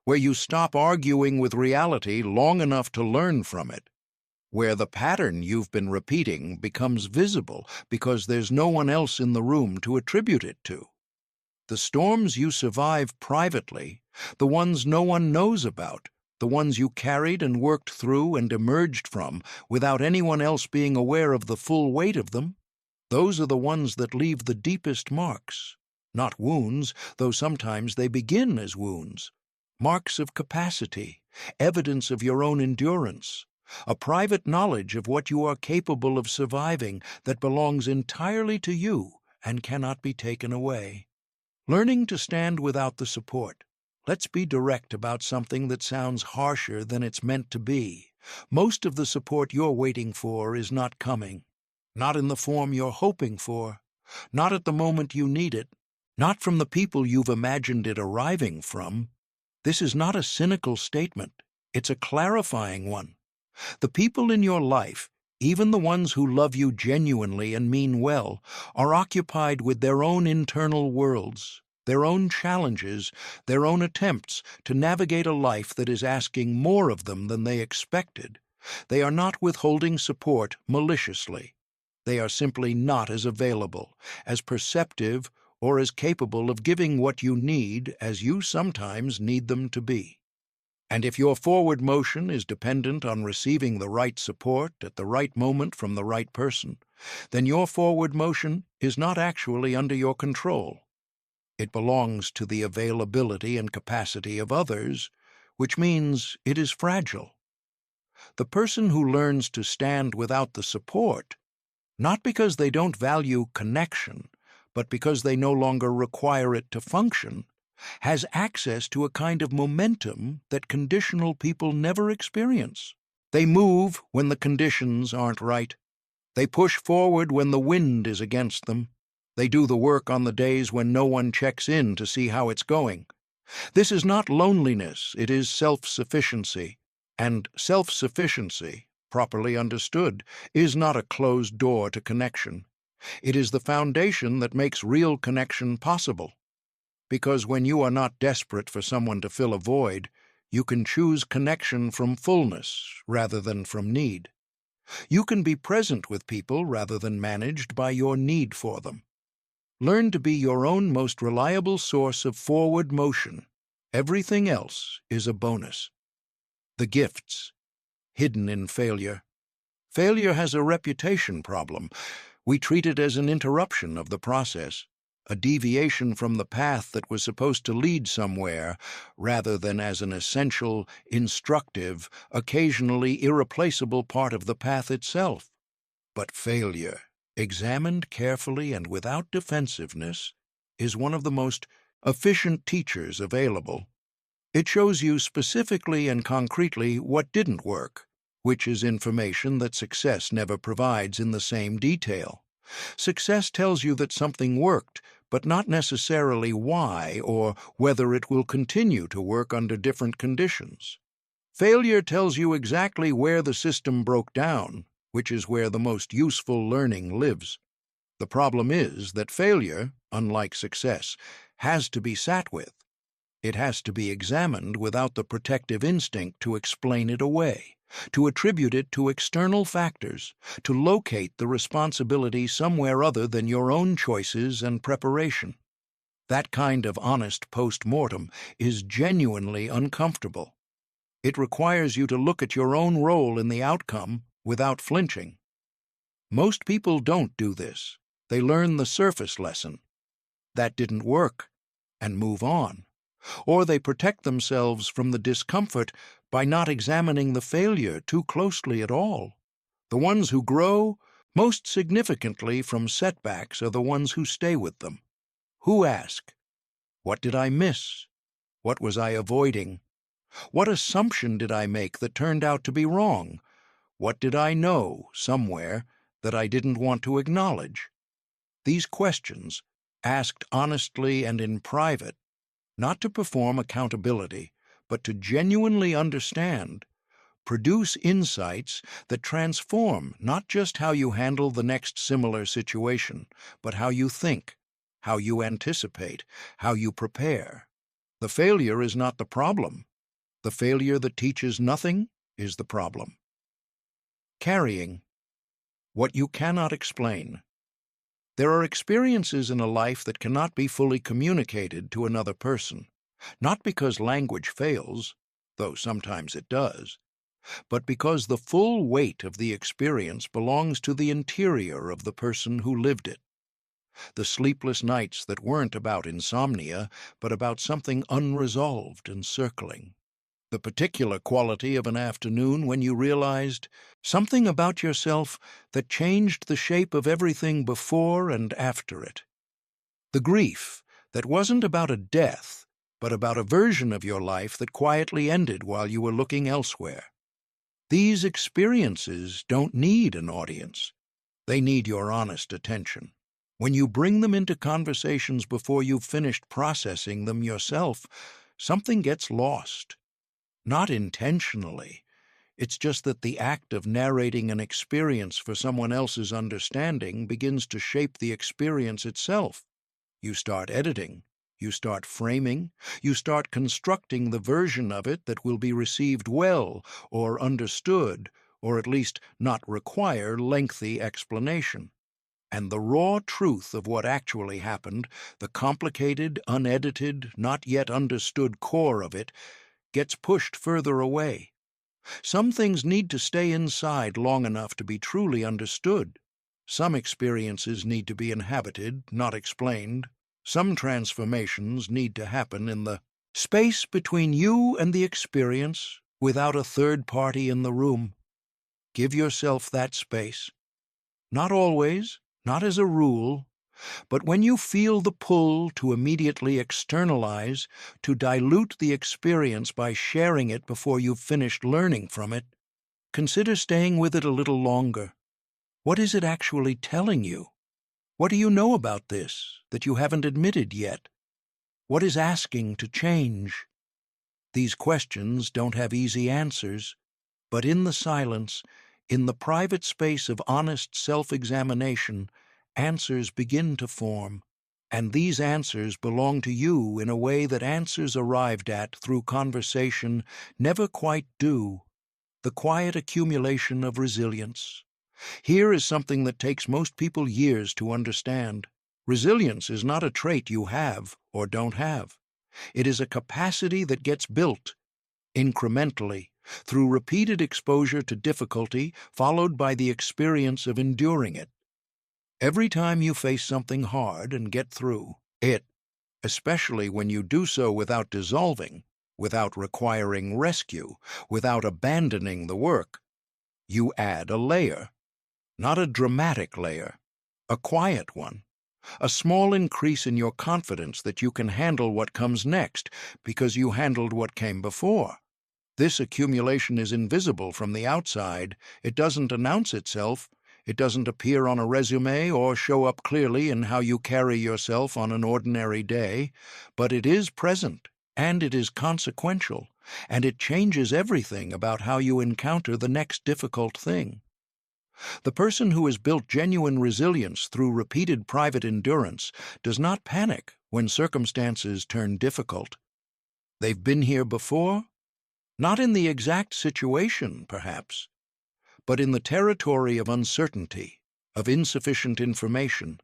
where you stop arguing with reality long enough to learn from it, where the pattern you've been repeating becomes visible because there's no one else in the room to attribute it to. The storms you survive privately, the ones no one knows about, the ones you carried and worked through and emerged from without anyone else being aware of the full weight of them, those are the ones that leave the deepest marks. Not wounds, though sometimes they begin as wounds. Marks of capacity, evidence of your own endurance, a private knowledge of what you are capable of surviving that belongs entirely to you and cannot be taken away. Learning to stand without the support. Let's be direct about something that sounds harsher than it's meant to be. Most of the support you're waiting for is not coming. Not in the form you're hoping for. Not at the moment you need it. Not from the people you've imagined it arriving from. This is not a cynical statement. It's a clarifying one. The people in your life, even the ones who love you genuinely and mean well, are occupied with their own internal worlds, their own challenges, their own attempts to navigate a life that is asking more of them than they expected. They are not withholding support maliciously. They are simply not as available, as perceptive, or as capable of giving what you need as you sometimes need them to be. And if your forward motion is dependent on receiving the right support at the right moment from the right person, then your forward motion is not actually under your control. It belongs to the availability and capacity of others, which means it is fragile. The person who learns to stand without the support, not because they don't value connection, but because they no longer require it to function, has access to a kind of momentum that conditional people never experience. They move when the conditions aren't right. They push forward when the wind is against them. They do the work on the days when no one checks in to see how it's going. This is not loneliness, it is self-sufficiency. And self-sufficiency, properly understood, is not a closed door to connection. It is the foundation that makes real connection possible. Because when you are not desperate for someone to fill a void, you can choose connection from fullness rather than from need. You can be present with people rather than managed by your need for them. Learn to be your own most reliable source of forward motion. Everything else is a bonus. The gifts, hidden in failure. Failure has a reputation problem. We treat it as an interruption of the process, a deviation from the path that was supposed to lead somewhere, rather than as an essential, instructive, occasionally irreplaceable part of the path itself. But failure, examined carefully and without defensiveness, is one of the most efficient teachers available. It shows you specifically and concretely what didn't work, which is information that success never provides in the same detail. Success tells you that something worked, but not necessarily why or whether it will continue to work under different conditions. Failure tells you exactly where the system broke down, which is where the most useful learning lives. The problem is that failure, unlike success, has to be sat with. It has to be examined without the protective instinct to explain it away, to attribute it to external factors, to locate the responsibility somewhere other than your own choices and preparation. That kind of honest post-mortem is genuinely uncomfortable. It requires you to look at your own role in the outcome without flinching. Most people don't do this. They learn the surface lesson. That didn't work, and move on. Or they protect themselves from the discomfort by not examining the failure too closely at all. The ones who grow most significantly from setbacks are the ones who stay with them. Who ask, "What did I miss? What was I avoiding? What assumption did I make that turned out to be wrong? What did I know, somewhere, that I didn't want to acknowledge?" These questions, asked honestly and in private, not to perform accountability, but to genuinely understand, produce insights that transform not just how you handle the next similar situation, but how you think, how you anticipate, how you prepare. The failure is not the problem. The failure that teaches nothing is the problem. Carrying what you cannot explain. There are experiences in a life that cannot be fully communicated to another person, not because language fails, though sometimes it does, but because the full weight of the experience belongs to the interior of the person who lived it. The sleepless nights that weren't about insomnia, but about something unresolved and circling. The particular quality of an afternoon when you realized something about yourself that changed the shape of everything before and after it. The grief that wasn't about a death, but about a version of your life that quietly ended while you were looking elsewhere. These experiences don't need an audience. They need your honest attention. When you bring them into conversations before you've finished processing them yourself, something gets lost. Not intentionally. It's just that the act of narrating an experience for someone else's understanding begins to shape the experience itself. You start editing, you start framing, you start constructing the version of it that will be received well or understood, or at least not require lengthy explanation. And the raw truth of what actually happened, the complicated, unedited, not yet understood core of it, gets pushed further away. Some things need to stay inside long enough to be truly understood. Some experiences need to be inhabited, not explained. Some transformations need to happen in the space between you and the experience without a third party in the room. Give yourself that space. Not always, not as a rule, but when you feel the pull to immediately externalize, to dilute the experience by sharing it before you've finished learning from it, consider staying with it a little longer. What is it actually telling you? What do you know about this that you haven't admitted yet? What is asking to change? These questions don't have easy answers, but in the silence, in the private space of honest self-examination, answers begin to form, and these answers belong to you in a way that answers arrived at through conversation never quite do, the quiet accumulation of resilience. Here is something that takes most people years to understand. Resilience is not a trait you have or don't have. It is a capacity that gets built, incrementally, through repeated exposure to difficulty followed by the experience of enduring it. Every time you face something hard and get through it, especially when you do so without dissolving, without requiring rescue, without abandoning the work, you add a layer. Not a dramatic layer, a quiet one, a small increase in your confidence that you can handle what comes next because you handled what came before. This accumulation is invisible from the outside. It doesn't announce itself. It doesn't appear on a resume or show up clearly in how you carry yourself on an ordinary day, but it is present, and it is consequential, and it changes everything about how you encounter the next difficult thing. The person who has built genuine resilience through repeated private endurance does not panic when circumstances turn difficult. They've been here before, not in the exact situation, perhaps, but in the territory of uncertainty, of insufficient information,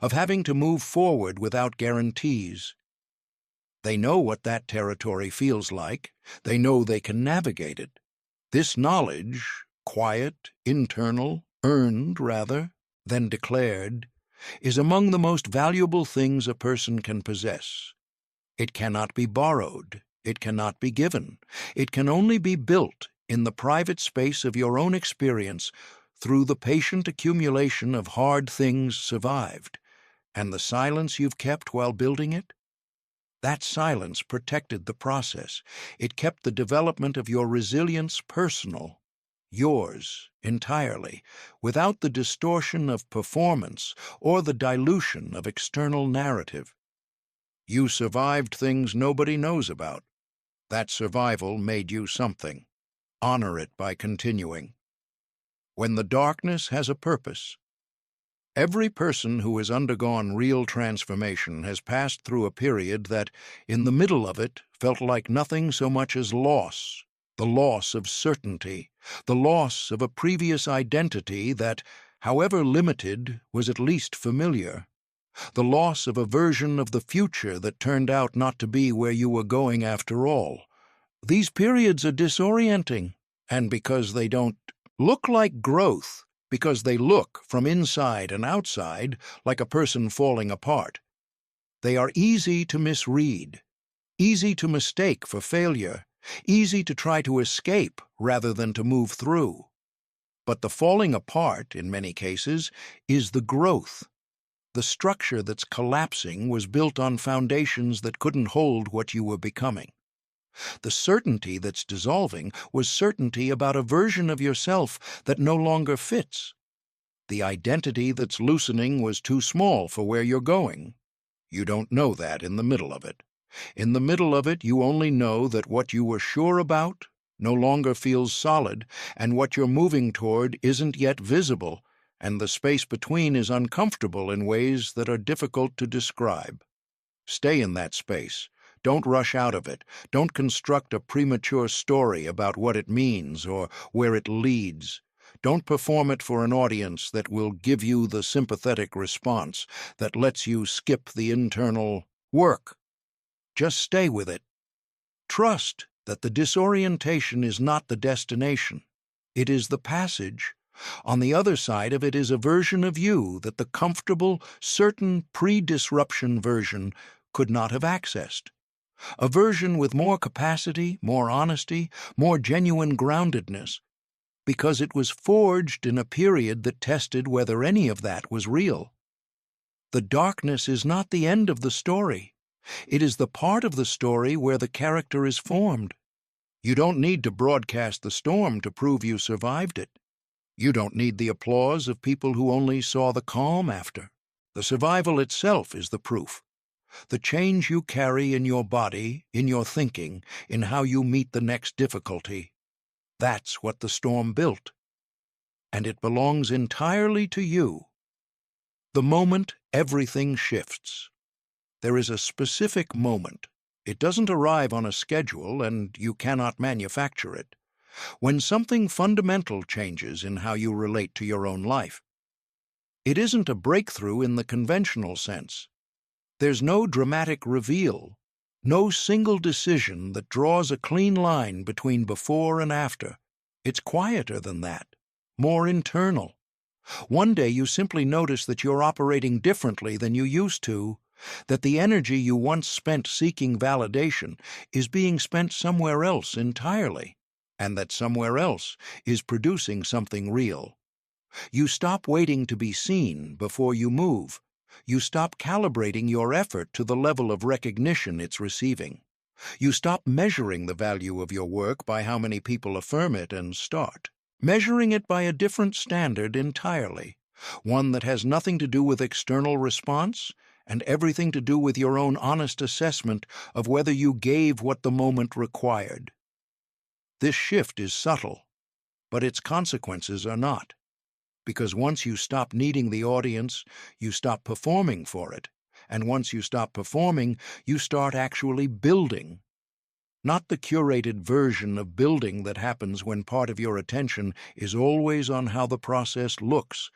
of having to move forward without guarantees. They know what that territory feels like. They know they can navigate it. This knowledge, quiet, internal, earned rather than declared, is among the most valuable things a person can possess. It cannot be borrowed. It cannot be given. It can only be built in the private space of your own experience through the patient accumulation of hard things survived, and the silence you've kept while building it. That silence protected the process. It kept the development of your resilience personal, yours entirely, without the distortion of performance or the dilution of external narrative. You survived things nobody knows about. That survival made you something. Honor it by continuing. When the darkness has a purpose. Every person who has undergone real transformation has passed through a period that, in the middle of it, felt like nothing so much as loss, the loss of certainty, the loss of a previous identity that, however limited, was at least familiar, the loss of a version of the future that turned out not to be where you were going after all. These periods are disorienting, and because they don't look like growth, because they look, from inside and outside, like a person falling apart. They are easy to misread, easy to mistake for failure, easy to try to escape rather than to move through. But the falling apart, in many cases, is the growth. The structure that's collapsing was built on foundations that couldn't hold what you were becoming. The certainty that's dissolving was certainty about a version of yourself that no longer fits. The identity that's loosening was too small for where you're going. You don't know that in the middle of it. In the middle of it, you only know that what you were sure about no longer feels solid, and what you're moving toward isn't yet visible, and the space between is uncomfortable in ways that are difficult to describe. Stay in that space. Don't rush out of it. Don't construct a premature story about what it means or where it leads. Don't perform it for an audience that will give you the sympathetic response that lets you skip the internal work. Just stay with it. Trust that the disorientation is not the destination. It is the passage. On the other side of it is a version of you that the comfortable, certain pre-disruption version could not have accessed. A version with more capacity, more honesty, more genuine groundedness, because it was forged in a period that tested whether any of that was real. The darkness is not the end of the story. It is the part of the story where the character is formed. You don't need to broadcast the storm to prove you survived it. You don't need the applause of people who only saw the calm after. The survival itself is the proof. The change you carry in your body, in your thinking, in how you meet the next difficulty. That's what the storm built. And it belongs entirely to you. The moment everything shifts. There is a specific moment. It doesn't arrive on a schedule, and you cannot manufacture it. When something fundamental changes in how you relate to your own life. It isn't a breakthrough in the conventional sense. There's no dramatic reveal, no single decision that draws a clean line between before and after. It's quieter than that, more internal. One day you simply notice that you're operating differently than you used to, that the energy you once spent seeking validation is being spent somewhere else entirely, and that somewhere else is producing something real. You stop waiting to be seen before you move. You stop calibrating your effort to the level of recognition it's receiving. You stop measuring the value of your work by how many people affirm it and start measuring it by a different standard entirely, one that has nothing to do with external response and everything to do with your own honest assessment of whether you gave what the moment required. This shift is subtle, but its consequences are not. Because once you stop needing the audience, you stop performing for it. And once you stop performing, you start actually building. Not the curated version of building that happens when part of your attention is always on how the process looks,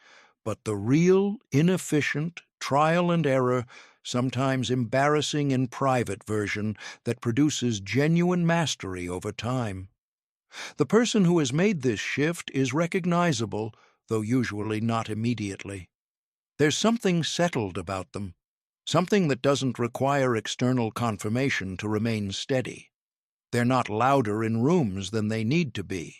but the real, inefficient, trial and error, sometimes embarrassing in private version that produces genuine mastery over time. The person who has made this shift is recognizable, though usually not immediately. There's something settled about them, something that doesn't require external confirmation to remain steady. They're not louder in rooms than they need to be.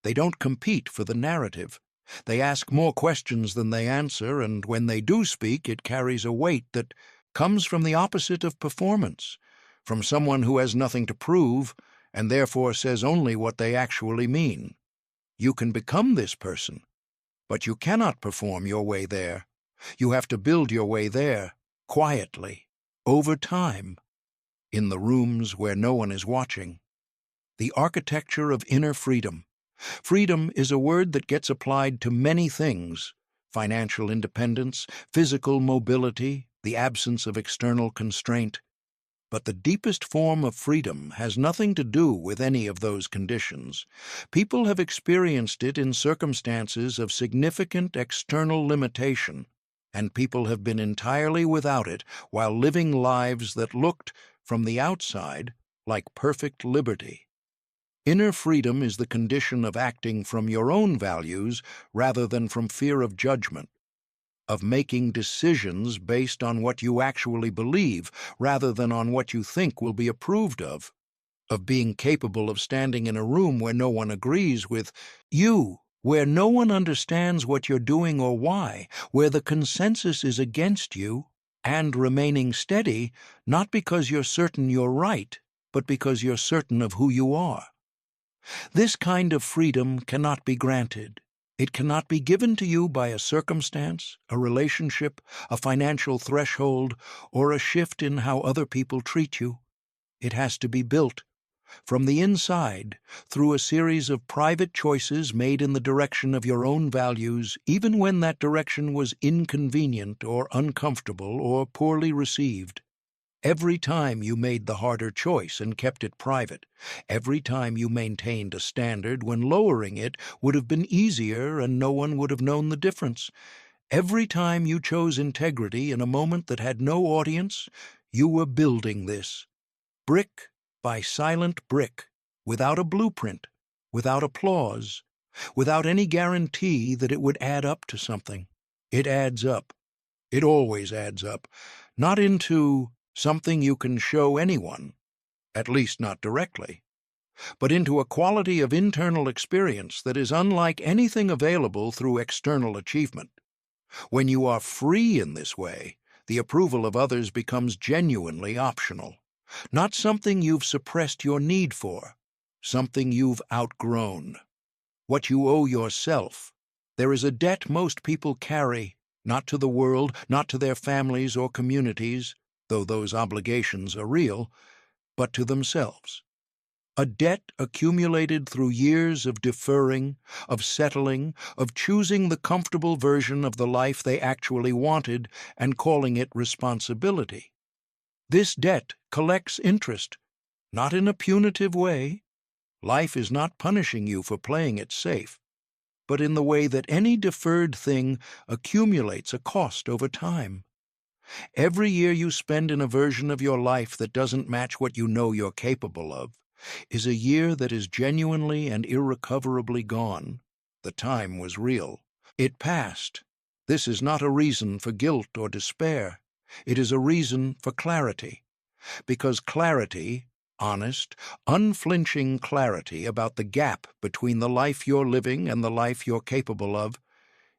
They don't compete for the narrative. They ask more questions than they answer, and when they do speak, it carries a weight that comes from the opposite of performance, from someone who has nothing to prove and therefore says only what they actually mean. You can become this person, but you cannot perform your way there. You have to build your way there, quietly, over time, in the rooms where no one is watching. The architecture of inner freedom. Freedom is a word that gets applied to many things: financial independence, physical mobility, the absence of external constraint. But the deepest form of freedom has nothing to do with any of those conditions. People have experienced it in circumstances of significant external limitation, and people have been entirely without it while living lives that looked, from the outside, like perfect liberty. Inner freedom is the condition of acting from your own values rather than from fear of judgment, of making decisions based on what you actually believe rather than on what you think will be approved of being capable of standing in a room where no one agrees with you, where no one understands what you're doing or why, where the consensus is against you, and remaining steady, not because you're certain you're right, but because you're certain of who you are. This kind of freedom cannot be granted. It cannot be given to you by a circumstance, a relationship, a financial threshold, or a shift in how other people treat you. It has to be built from the inside, through a series of private choices made in the direction of your own values, even when that direction was inconvenient or uncomfortable or poorly received. Every time you made the harder choice and kept it private, every time you maintained a standard when lowering it would have been easier and no one would have known the difference, every time you chose integrity in a moment that had no audience, you were building this, brick by silent brick, without a blueprint, without applause, without any guarantee that it would add up to something. It adds up. It always adds up. Not into something you can show anyone, at least not directly, but into a quality of internal experience that is unlike anything available through external achievement. When you are free in this way, the approval of others becomes genuinely optional. Not something you've suppressed your need for, something you've outgrown. What you owe yourself. There is a debt most people carry, not to the world, not to their families or communities, though those obligations are real, but to themselves. A debt accumulated through years of deferring, of settling, of choosing the comfortable version of the life they actually wanted and calling it responsibility. This debt collects interest, not in a punitive way. Life is not punishing you for playing it safe, but in the way that any deferred thing accumulates a cost over time. Every year you spend in a version of your life that doesn't match what you know you're capable of is a year that is genuinely and irrecoverably gone. The time was real. It passed. This is not a reason for guilt or despair. It is a reason for clarity. Because clarity, honest, unflinching clarity about the gap between the life you're living and the life you're capable of,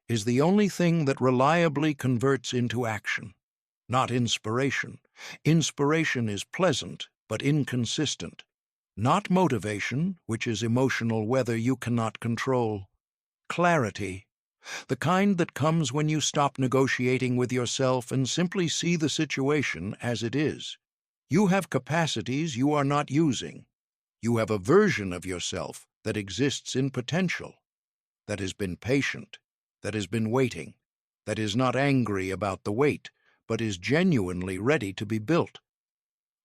is the only thing that reliably converts into action, not inspiration. Inspiration is pleasant but inconsistent. Not motivation, which is emotional weather you cannot control. Clarity, the kind that comes when you stop negotiating with yourself and simply see the situation as it is. You have capacities you are not using. You have a version of yourself that exists in potential, that has been patient, that has been waiting, that is not angry about the wait, but is genuinely ready to be built.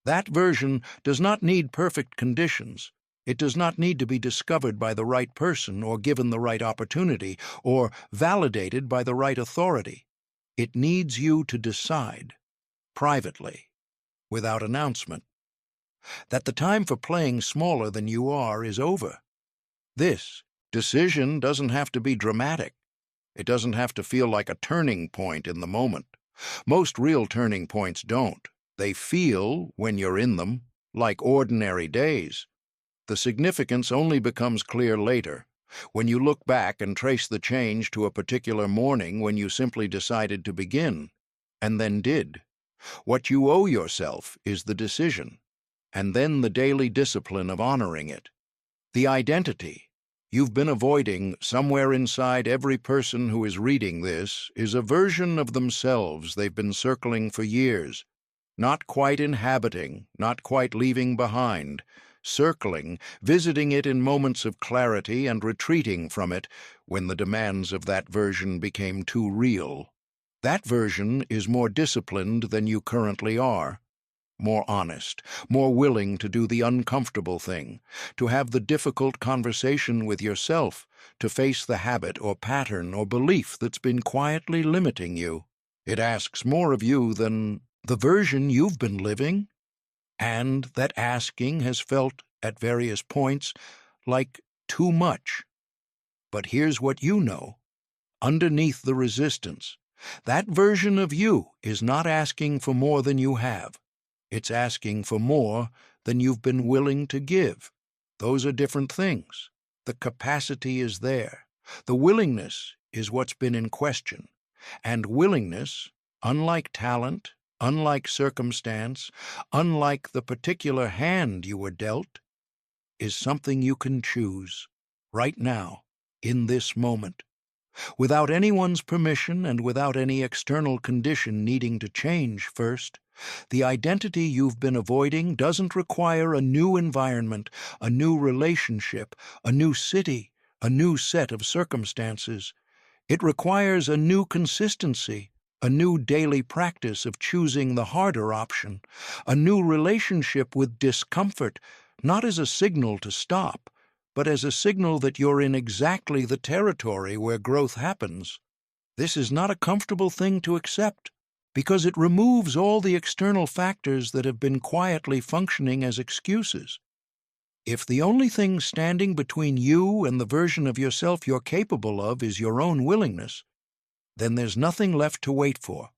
That version does not need perfect conditions. It does not need to be discovered by the right person or given the right opportunity or validated by the right authority. It needs you to decide, privately, without announcement, that the time for playing smaller than you are is over. This decision doesn't have to be dramatic. It doesn't have to feel like a turning point in the moment. Most real turning points don't. They feel, when you're in them, like ordinary days. The significance only becomes clear later, when you look back and trace the change to a particular morning when you simply decided to begin, and then did. What you owe yourself is the decision, and then the daily discipline of honoring it. The identity you've been avoiding somewhere inside every person who is reading this is a version of themselves they've been circling for years, not quite inhabiting, not quite leaving behind, circling, visiting it in moments of clarity and retreating from it when the demands of that version became too real. That version is more disciplined than you currently are, more honest, more willing to do the uncomfortable thing, to have the difficult conversation with yourself, to face the habit or pattern or belief that's been quietly limiting you. It asks more of you than the version you've been living, and that asking has felt, at various points, like too much. But here's what you know. Underneath the resistance, that version of you is not asking for more than you have. It's asking for more than you've been willing to give. Those are different things. The capacity is there. The willingness is what's been in question. And willingness, unlike talent, unlike circumstance, unlike the particular hand you were dealt, is something you can choose right now, in this moment. Without anyone's permission and without any external condition needing to change first, the identity you've been avoiding doesn't require a new environment, a new relationship, a new city, a new set of circumstances. It requires a new consistency, a new daily practice of choosing the harder option, a new relationship with discomfort, not as a signal to stop, but as a signal that you're in exactly the territory where growth happens. This is not a comfortable thing to accept, because it removes all the external factors that have been quietly functioning as excuses. If the only thing standing between you and the version of yourself you're capable of is your own willingness, then there's nothing left to wait for.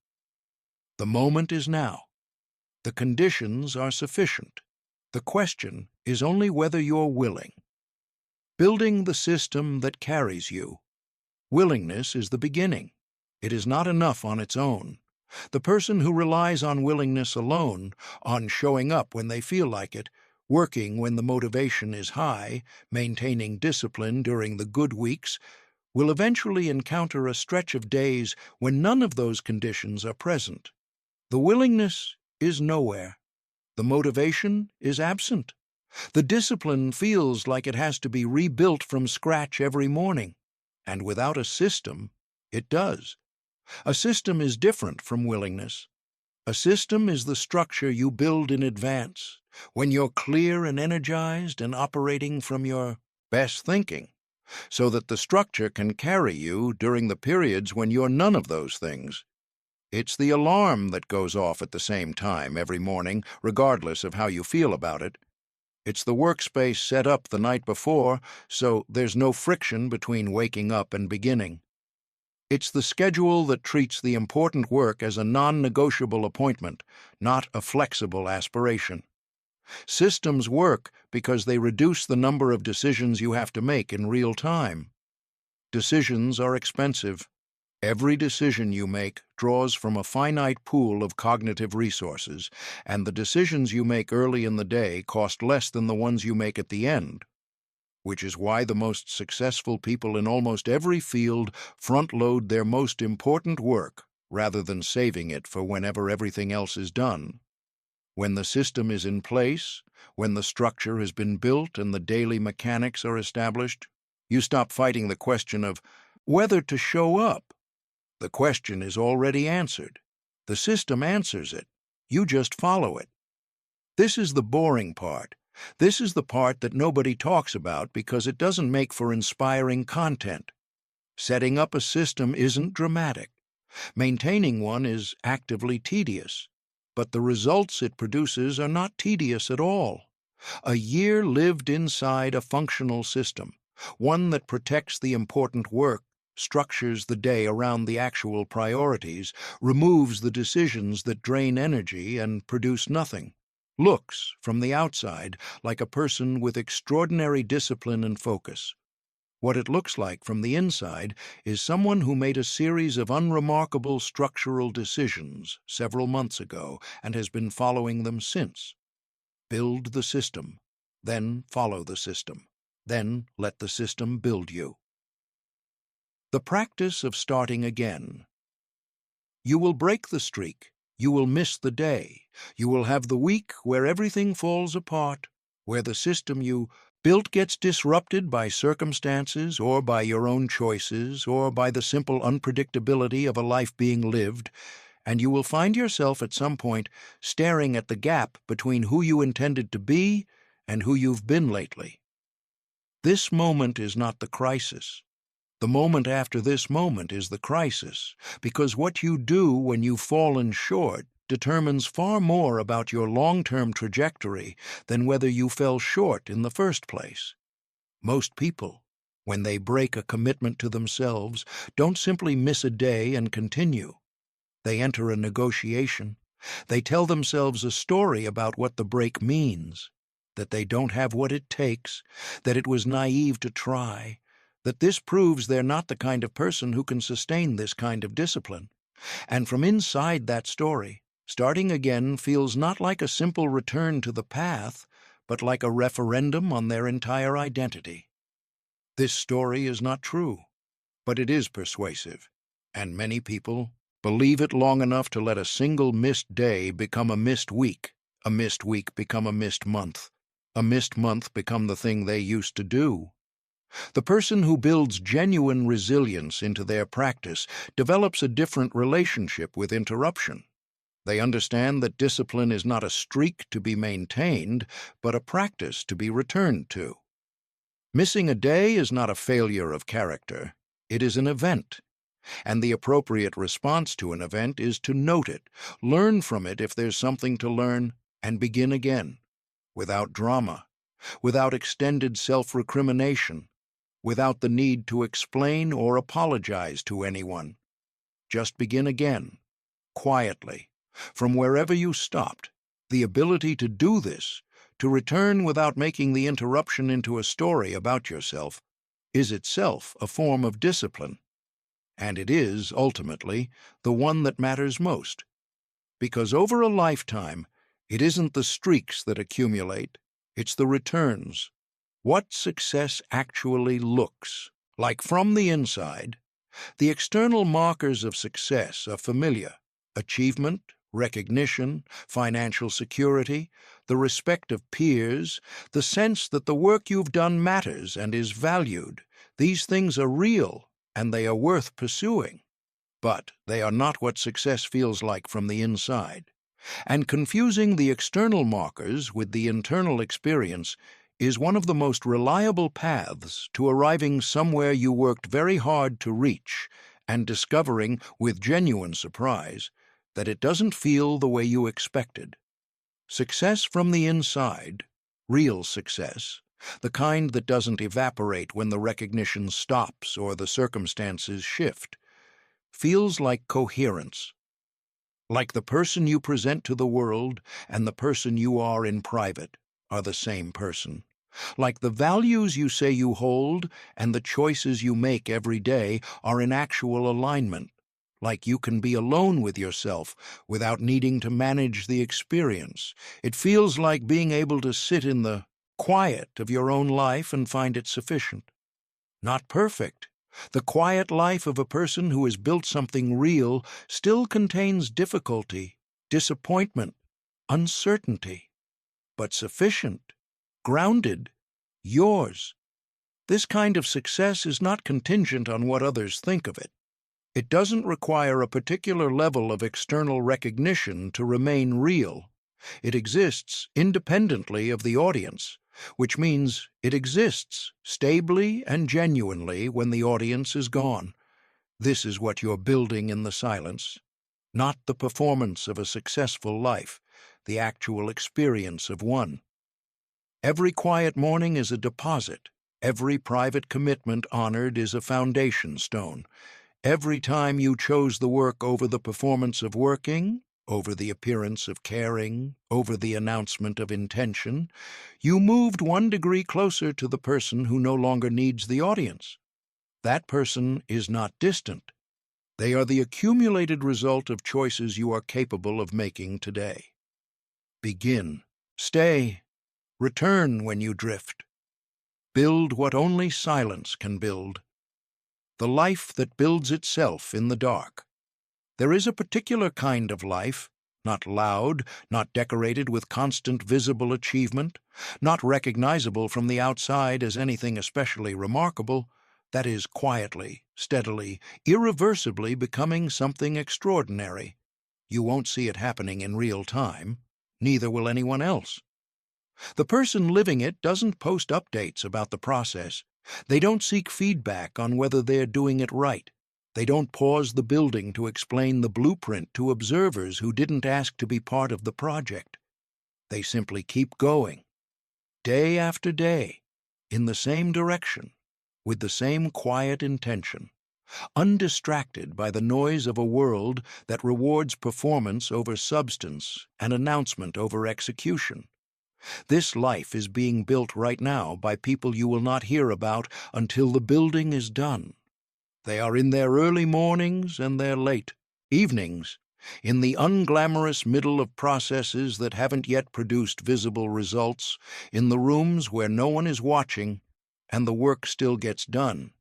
The moment is now. The conditions are sufficient. The question is only whether you're willing. Building the system that carries you. Willingness is the beginning. It is not enough on its own. The person who relies on willingness alone, on showing up when they feel like it, working when the motivation is high, maintaining discipline during the good weeks, will eventually encounter a stretch of days when none of those conditions are present. The willingness is nowhere. The motivation is absent. The discipline feels like it has to be rebuilt from scratch every morning. And without a system, it does. A system is different from willingness. A system is the structure you build in advance, when you're clear and energized and operating from your best thinking, so that the structure can carry you during the periods when you're none of those things. It's the alarm that goes off at the same time every morning, regardless of how you feel about it. It's the workspace set up the night before, so there's no friction between waking up and beginning. It's the schedule that treats the important work as a non-negotiable appointment, not a flexible aspiration. Systems work because they reduce the number of decisions you have to make in real time. Decisions are expensive. Every decision you make draws from a finite pool of cognitive resources, and the decisions you make early in the day cost less than the ones you make at the end, which is why the most successful people in almost every field front-load their most important work rather than saving it for whenever everything else is done. When the system is in place, when the structure has been built and the daily mechanics are established, you stop fighting the question of whether to show up. The question is already answered. The system answers it. You just follow it. This is the boring part. This is the part that nobody talks about because it doesn't make for inspiring content. Setting up a system isn't dramatic. Maintaining one is actively tedious. But the results it produces are not tedious at all. A year lived inside a functional system, one that protects the important work, structures the day around the actual priorities, removes the decisions that drain energy and produce nothing, looks, from the outside, like a person with extraordinary discipline and focus. What it looks like from the inside is someone who made a series of unremarkable structural decisions several months ago and has been following them since. Build the system, then follow the system, then let the system build you. The practice of starting again. You will break the streak. You will miss the day. You will have the week where everything falls apart, where the system you built gets disrupted by circumstances or by your own choices or by the simple unpredictability of a life being lived, and you will find yourself at some point staring at the gap between who you intended to be and who you've been lately. This moment is not the crisis. The moment after this moment is the crisis, because what you do when you've fallen short determines far more about your long-term trajectory than whether you fell short in the first place. Most people, when they break a commitment to themselves, don't simply miss a day and continue. They enter a negotiation. They tell themselves a story about what the break means, that they don't have what it takes, that it was naive to try, that this proves they're not the kind of person who can sustain this kind of discipline. And from inside that story, starting again feels not like a simple return to the path, but like a referendum on their entire identity. This story is not true, but it is persuasive, and many people believe it long enough to let a single missed day become a missed week become a missed month, a missed month become the thing they used to do. The person who builds genuine resilience into their practice develops a different relationship with interruption. They understand that discipline is not a streak to be maintained, but a practice to be returned to. Missing a day is not a failure of character. It is an event. And the appropriate response to an event is to note it, learn from it if there's something to learn, and begin again, without drama, without extended self-recrimination, without the need to explain or apologize to anyone. Just begin again, quietly, from wherever you stopped. The ability to do this, to return without making the interruption into a story about yourself, is itself a form of discipline. And it is, ultimately, the one that matters most. Because over a lifetime, it isn't the streaks that accumulate, it's the returns. What success actually looks like from the inside. The external markers of success are familiar: achievement, recognition, financial security, the respect of peers, the sense that the work you've done matters and is valued. These things are real, and they are worth pursuing. But they are not what success feels like from the inside. And confusing the external markers with the internal experience is one of the most reliable paths to arriving somewhere you worked very hard to reach and discovering, with genuine surprise, that it doesn't feel the way you expected. Success from the inside, real success, the kind that doesn't evaporate when the recognition stops or the circumstances shift, feels like coherence. Like the person you present to the world and the person you are in private are the same person. Like the values you say you hold and the choices you make every day are in actual alignment. Like you can be alone with yourself without needing to manage the experience. It feels like being able to sit in the quiet of your own life and find it sufficient. Not perfect. The quiet life of a person who has built something real still contains difficulty, disappointment, uncertainty, but sufficient, grounded, yours. This kind of success is not contingent on what others think of it. It doesn't require a particular level of external recognition to remain real. It exists independently of the audience, which means it exists stably and genuinely when the audience is gone. This is what you're building in the silence, not the performance of a successful life, the actual experience of one. Every quiet morning is a deposit. Every private commitment honored is a foundation stone. Every time you chose the work over the performance of working, over the appearance of caring, over the announcement of intention, you moved 1 degree closer to the person who no longer needs the audience. That person is not distant. They are the accumulated result of choices you are capable of making today. Begin. Stay. Return when you drift. Build what only silence can build. The life that builds itself in the dark. There is a particular kind of life, not loud, not decorated with constant visible achievement, not recognizable from the outside as anything especially remarkable, that is quietly, steadily, irreversibly becoming something extraordinary. You won't see it happening in real time. Neither will anyone else. The person living it doesn't post updates about the process. They don't seek feedback on whether they're doing it right. They don't pause the building to explain the blueprint to observers who didn't ask to be part of the project. They simply keep going, day after day, in the same direction, with the same quiet intention, undistracted by the noise of a world that rewards performance over substance and announcement over execution. This life is being built right now by people you will not hear about until the building is done. They are in their early mornings and their late evenings, in the unglamorous middle of processes that haven't yet produced visible results, in the rooms where no one is watching and the work still gets done.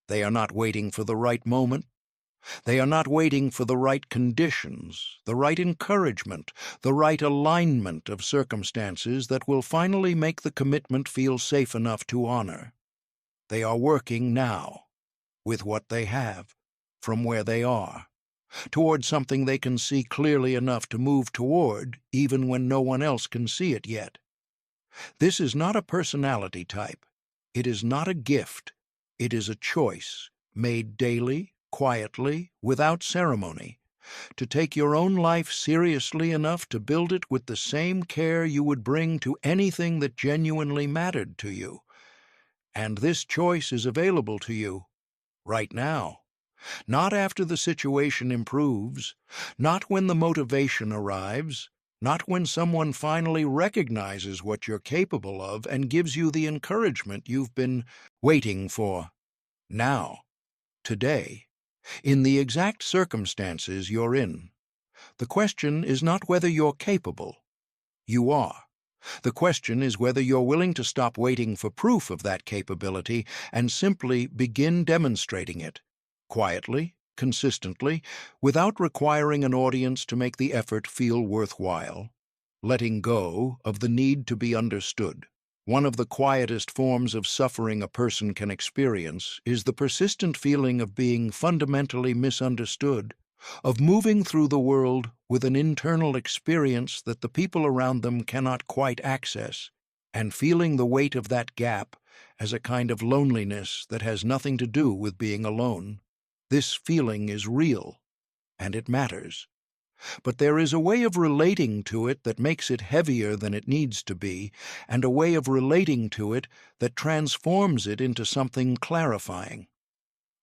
They are not waiting for the right moment. They are not waiting for the right conditions, the right encouragement, the right alignment of circumstances that will finally make the commitment feel safe enough to honor. They are working now, with what they have, from where they are, toward something they can see clearly enough to move toward, even when no one else can see it yet. This is not a personality type. It is not a gift. It is a choice, made daily, quietly, without ceremony, to take your own life seriously enough to build it with the same care you would bring to anything that genuinely mattered to you. And this choice is available to you right now, not after the situation improves, not when the motivation arrives, not when someone finally recognizes what you're capable of and gives you the encouragement you've been waiting for. Now, today, in the exact circumstances you're in. The question is not whether you're capable. You are. The question is whether you're willing to stop waiting for proof of that capability and simply begin demonstrating it, quietly, consistently, without requiring an audience to make the effort feel worthwhile, letting go of the need to be understood. One of the quietest forms of suffering a person can experience is the persistent feeling of being fundamentally misunderstood, of moving through the world with an internal experience that the people around them cannot quite access, and feeling the weight of that gap as a kind of loneliness that has nothing to do with being alone. This feeling is real, and it matters. But there is a way of relating to it that makes it heavier than it needs to be, and a way of relating to it that transforms it into something clarifying.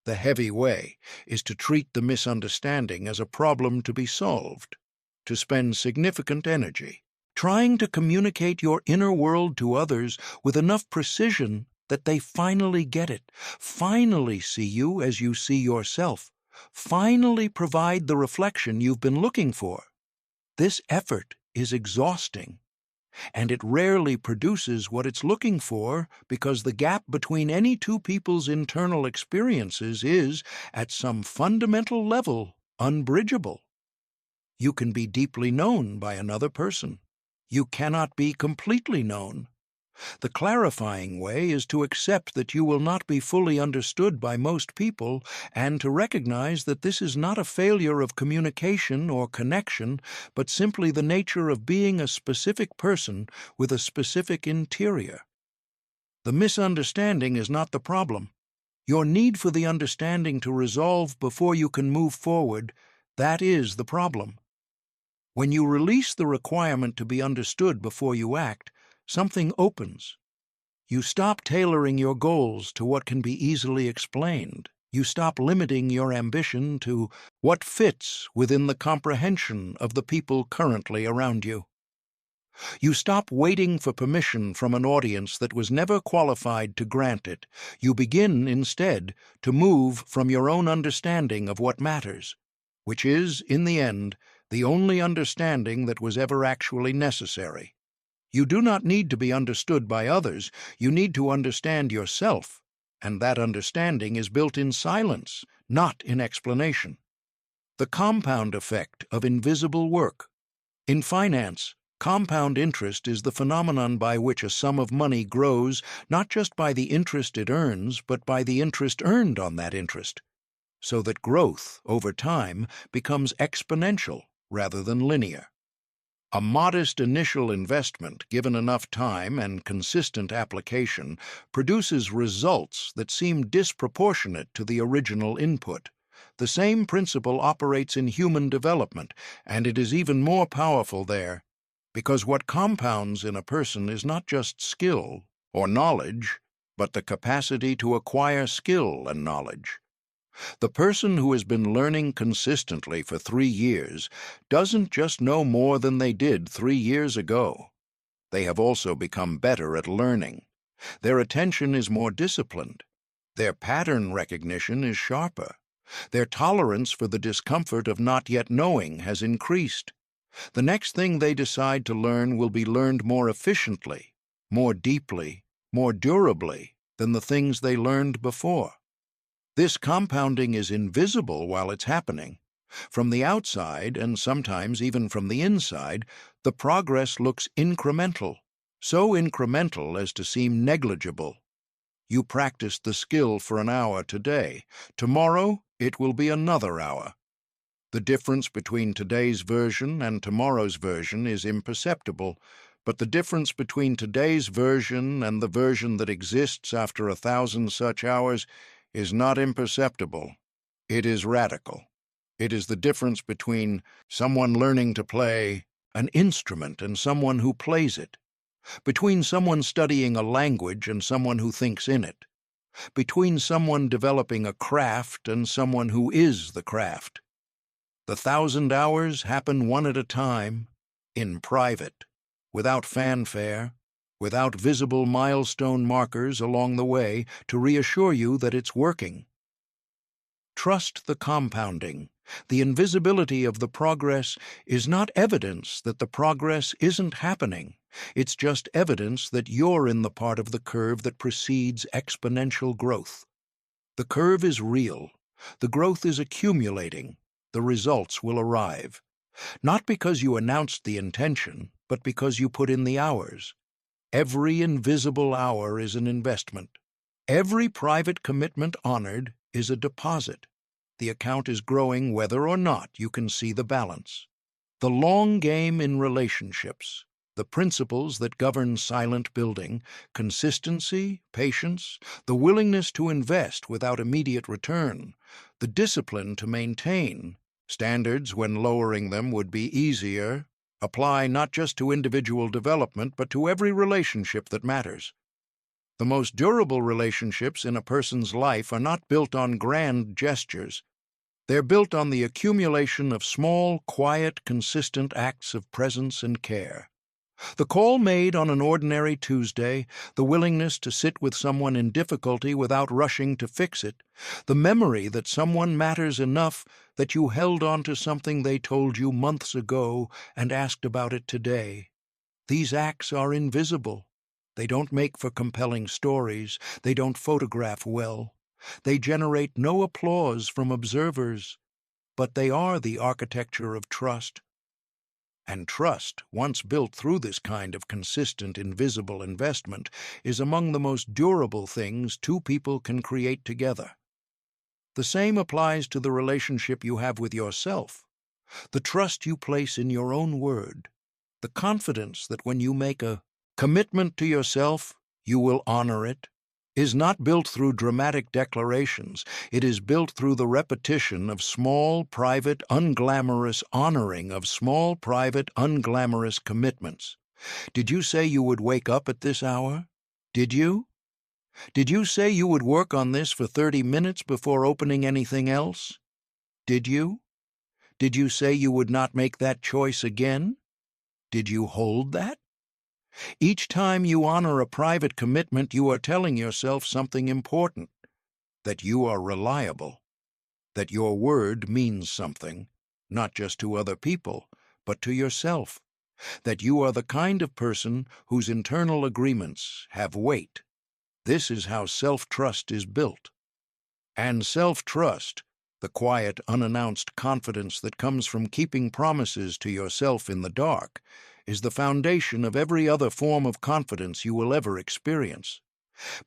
The heavy way is to treat the misunderstanding as a problem to be solved, to spend significant energy trying to communicate your inner world to others with enough precision that they finally get it, finally see you as you see yourself, finally provide the reflection you've been looking for. This effort is exhausting, and it rarely produces what it's looking for because the gap between any two people's internal experiences is, at some fundamental level, unbridgeable. You can be deeply known by another person. You cannot be completely known. The clarifying way is to accept that you will not be fully understood by most people and to recognize that this is not a failure of communication or connection, but simply the nature of being a specific person with a specific interior. The misunderstanding is not the problem. Your need for the understanding to resolve before you can move forward, that is the problem. When you release the requirement to be understood before you act, something opens. You stop tailoring your goals to what can be easily explained. You stop limiting your ambition to what fits within the comprehension of the people currently around you. You stop waiting for permission from an audience that was never qualified to grant it. You begin, instead, to move from your own understanding of what matters, which is, in the end, the only understanding that was ever actually necessary. You do not need to be understood by others. You need to understand yourself, and that understanding is built in silence, not in explanation. The compound effect of invisible work. In finance, compound interest is the phenomenon by which a sum of money grows not just by the interest it earns, but by the interest earned on that interest, so that growth, over time, becomes exponential rather than linear. A modest initial investment, given enough time and consistent application, produces results that seem disproportionate to the original input. The same principle operates in human development, and it is even more powerful there, because what compounds in a person is not just skill or knowledge, but the capacity to acquire skill and knowledge. The person who has been learning consistently for 3 years doesn't just know more than they did 3 years ago. They have also become better at learning. Their attention is more disciplined. Their pattern recognition is sharper. Their tolerance for the discomfort of not yet knowing has increased. The next thing they decide to learn will be learned more efficiently, more deeply, more durably than the things they learned before. This compounding is invisible while it's happening. From the outside, and sometimes even from the inside, the progress looks incremental, so incremental as to seem negligible. You practiced the skill for an hour today. Tomorrow, it will be another hour. The difference between today's version and tomorrow's version is imperceptible, but the difference between today's version and the version that exists after 1,000 such hours is not imperceptible. It is radical. It is the difference between someone learning to play an instrument and someone who plays it, between someone studying a language and someone who thinks in it, between someone developing a craft and someone who is the craft. The 1,000 hours happen one at a time, in private, without fanfare, without visible milestone markers along the way to reassure you that it's working. Trust the compounding. The invisibility of the progress is not evidence that the progress isn't happening. It's just evidence that you're in the part of the curve that precedes exponential growth. The curve is real. The growth is accumulating. The results will arrive. Not because you announced the intention, but because you put in the hours. Every invisible hour is an investment. Every private commitment honored is a deposit. The account is growing whether or not you can see the balance. The long game in relationships, the principles that govern silent building, consistency, patience, the willingness to invest without immediate return, the discipline to maintain, standards when lowering them would be easier, apply not just to individual development but to every relationship that matters. The most durable relationships in a person's life are not built on grand gestures. They're built on the accumulation of small, quiet, consistent acts of presence and care. The call made on an ordinary Tuesday, the willingness to sit with someone in difficulty without rushing to fix it, the memory that someone matters enough that you held on to something they told you months ago and asked about it today. These acts are invisible. They don't make for compelling stories. They don't photograph well. They generate no applause from observers. But they are the architecture of trust. And trust, once built through this kind of consistent, invisible investment, is among the most durable things two people can create together. The same applies to the relationship you have with yourself, the trust you place in your own word, the confidence that when you make a commitment to yourself, you will honor it, is not built through dramatic declarations. It is built through the repetition of small, private, unglamorous honoring of small, private, unglamorous commitments. Did you say you would wake up at this hour? Did you? Did you say you would work on this for 30 minutes before opening anything else? Did you? Did you say you would not make that choice again? Did you hold that? Each time you honor a private commitment, you are telling yourself something important, that you are reliable, that your word means something, not just to other people, but to yourself, that you are the kind of person whose internal agreements have weight. This is how self-trust is built. And self-trust, the quiet, unannounced confidence that comes from keeping promises to yourself in the dark, is the foundation of every other form of confidence you will ever experience.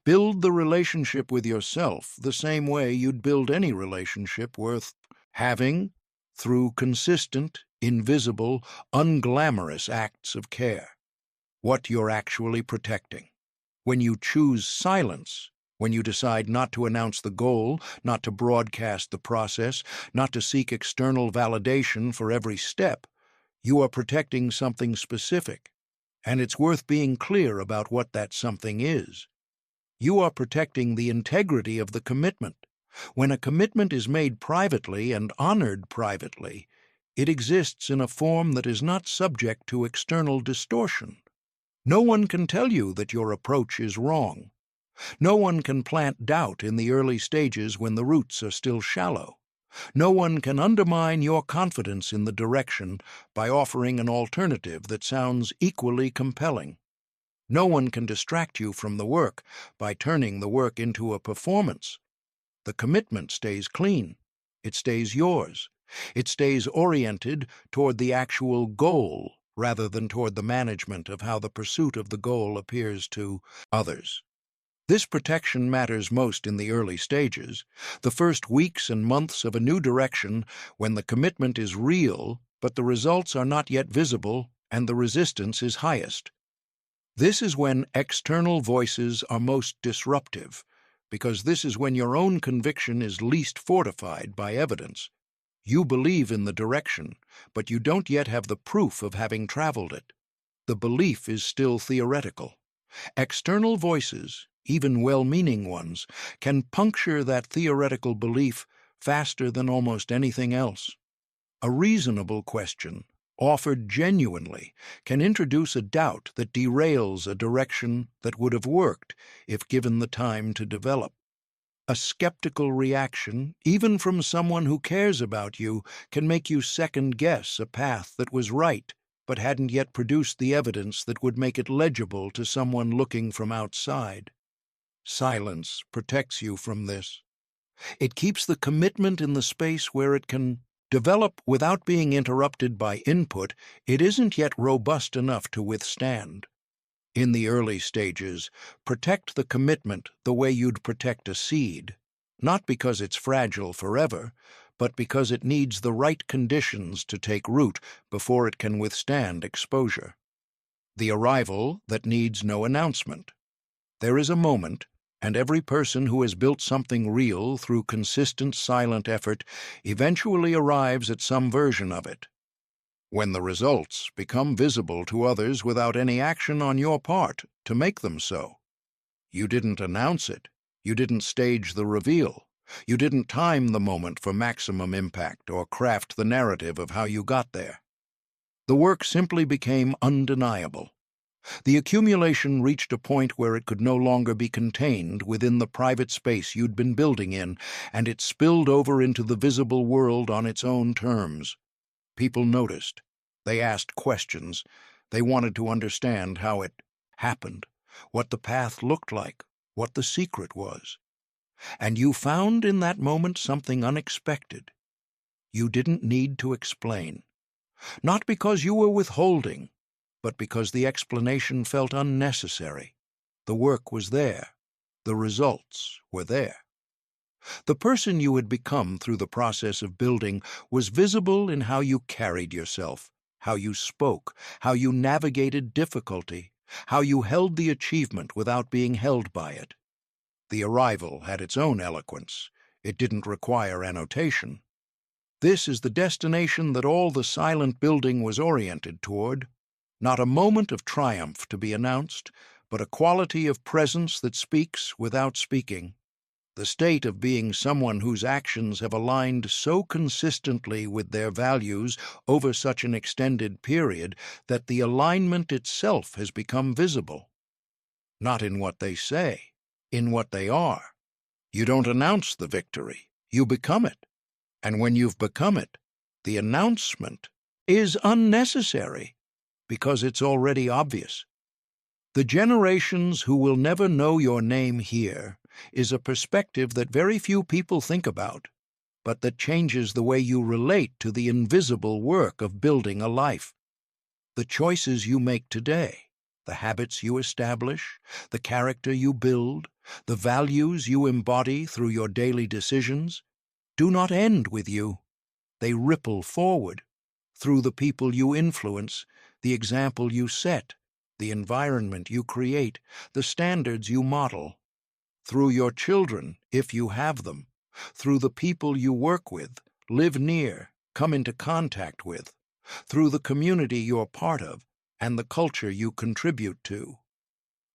Build the relationship with yourself the same way you'd build any relationship worth having, through consistent, invisible, unglamorous acts of care. What you're actually protecting. When you choose silence, when you decide not to announce the goal, not to broadcast the process, not to seek external validation for every step, you are protecting something specific, and it's worth being clear about what that something is. You are protecting the integrity of the commitment. When a commitment is made privately and honored privately, it exists in a form that is not subject to external distortion. No one can tell you that your approach is wrong. No one can plant doubt in the early stages when the roots are still shallow. No one can undermine your confidence in the direction by offering an alternative that sounds equally compelling. No one can distract you from the work by turning the work into a performance. The commitment stays clean. It stays yours. It stays oriented toward the actual goal rather than toward the management of how the pursuit of the goal appears to others. This protection matters most in the early stages, the first weeks and months of a new direction when the commitment is real, but the results are not yet visible and the resistance is highest. This is when external voices are most disruptive, because this is when your own conviction is least fortified by evidence. You believe in the direction, but you don't yet have the proof of having traveled it. The belief is still theoretical. External voices, even well-meaning ones, can puncture that theoretical belief faster than almost anything else. A reasonable question, offered genuinely, can introduce a doubt that derails a direction that would have worked if given the time to develop. A skeptical reaction, even from someone who cares about you, can make you second-guess a path that was right but hadn't yet produced the evidence that would make it legible to someone looking from outside. Silence protects you from this. It keeps the commitment in the space where it can develop without being interrupted by input it isn't yet robust enough to withstand. In the early stages, protect the commitment the way you'd protect a seed, not because it's fragile forever, but because it needs the right conditions to take root before it can withstand exposure. The arrival that needs no announcement. There is a moment, and every person who has built something real through consistent silent effort eventually arrives at some version of it. When the results become visible to others without any action on your part to make them so. You didn't announce it. You didn't stage the reveal. You didn't time the moment for maximum impact or craft the narrative of how you got there. The work simply became undeniable. The accumulation reached a point where it could no longer be contained within the private space you'd been building in, and it spilled over into the visible world on its own terms. People noticed. They asked questions. They wanted to understand how it happened, what the path looked like, what the secret was. And you found in that moment something unexpected. You didn't need to explain. Not because you were withholding, but because the explanation felt unnecessary. The work was there. The results were there. The person you had become through the process of building was visible in how you carried yourself, how you spoke, how you navigated difficulty, how you held the achievement without being held by it. The arrival had its own eloquence. It didn't require annotation. This is the destination that all the silent building was oriented toward. Not a moment of triumph to be announced, but a quality of presence that speaks without speaking. The state of being someone whose actions have aligned so consistently with their values over such an extended period that the alignment itself has become visible. Not in what they say, in what they are. You don't announce the victory, you become it. And when you've become it, the announcement is unnecessary because it's already obvious. The generations who will never know your name here is a perspective that very few people think about, but that changes the way you relate to the invisible work of building a life. The choices you make today, the habits you establish, the character you build, the values you embody through your daily decisions, do not end with you. They ripple forward through the people you influence, the example you set, the environment you create, the standards you model. Through your children, if you have them, through the people you work with, live near, come into contact with, through the community you're part of, and the culture you contribute to.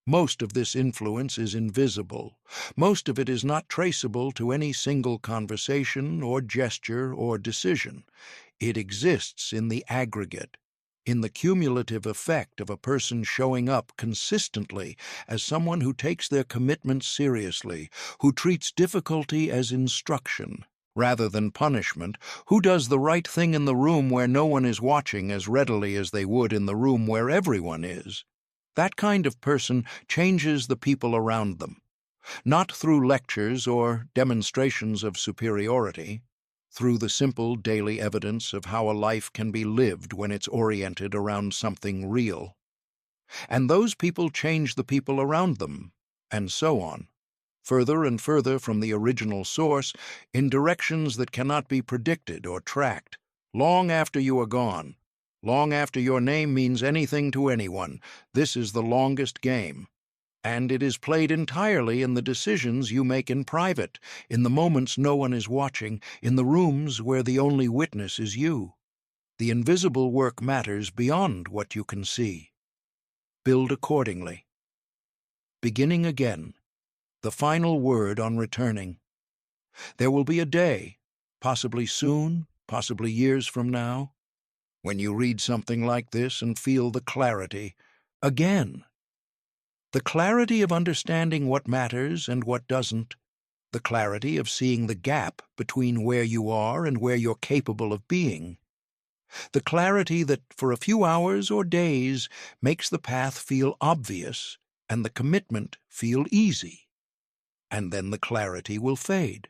Most of this influence is invisible. Most of it is not traceable to any single conversation or gesture or decision. It exists in the aggregate, in the cumulative effect of a person showing up consistently as someone who takes their commitments seriously, who treats difficulty as instruction rather than punishment, who does the right thing in the room where no one is watching as readily as they would in the room where everyone is. That kind of person changes the people around them, not through lectures or demonstrations of superiority, through the simple daily evidence of how a life can be lived when it's oriented around something real. And those people change the people around them, and so on, further and further from the original source, in directions that cannot be predicted or tracked, long after you are gone, long after your name means anything to anyone. This is the longest game. And it is played entirely in the decisions you make in private, in the moments no one is watching, in the rooms where the only witness is you. The invisible work matters beyond what you can see. Build accordingly. Beginning again. The final word on returning. There will be a day, possibly soon, possibly years from now, when you read something like this and feel the clarity, again. The clarity of understanding what matters and what doesn't, the clarity of seeing the gap between where you are and where you're capable of being, the clarity that for a few hours or days makes the path feel obvious and the commitment feel easy. And then the clarity will fade,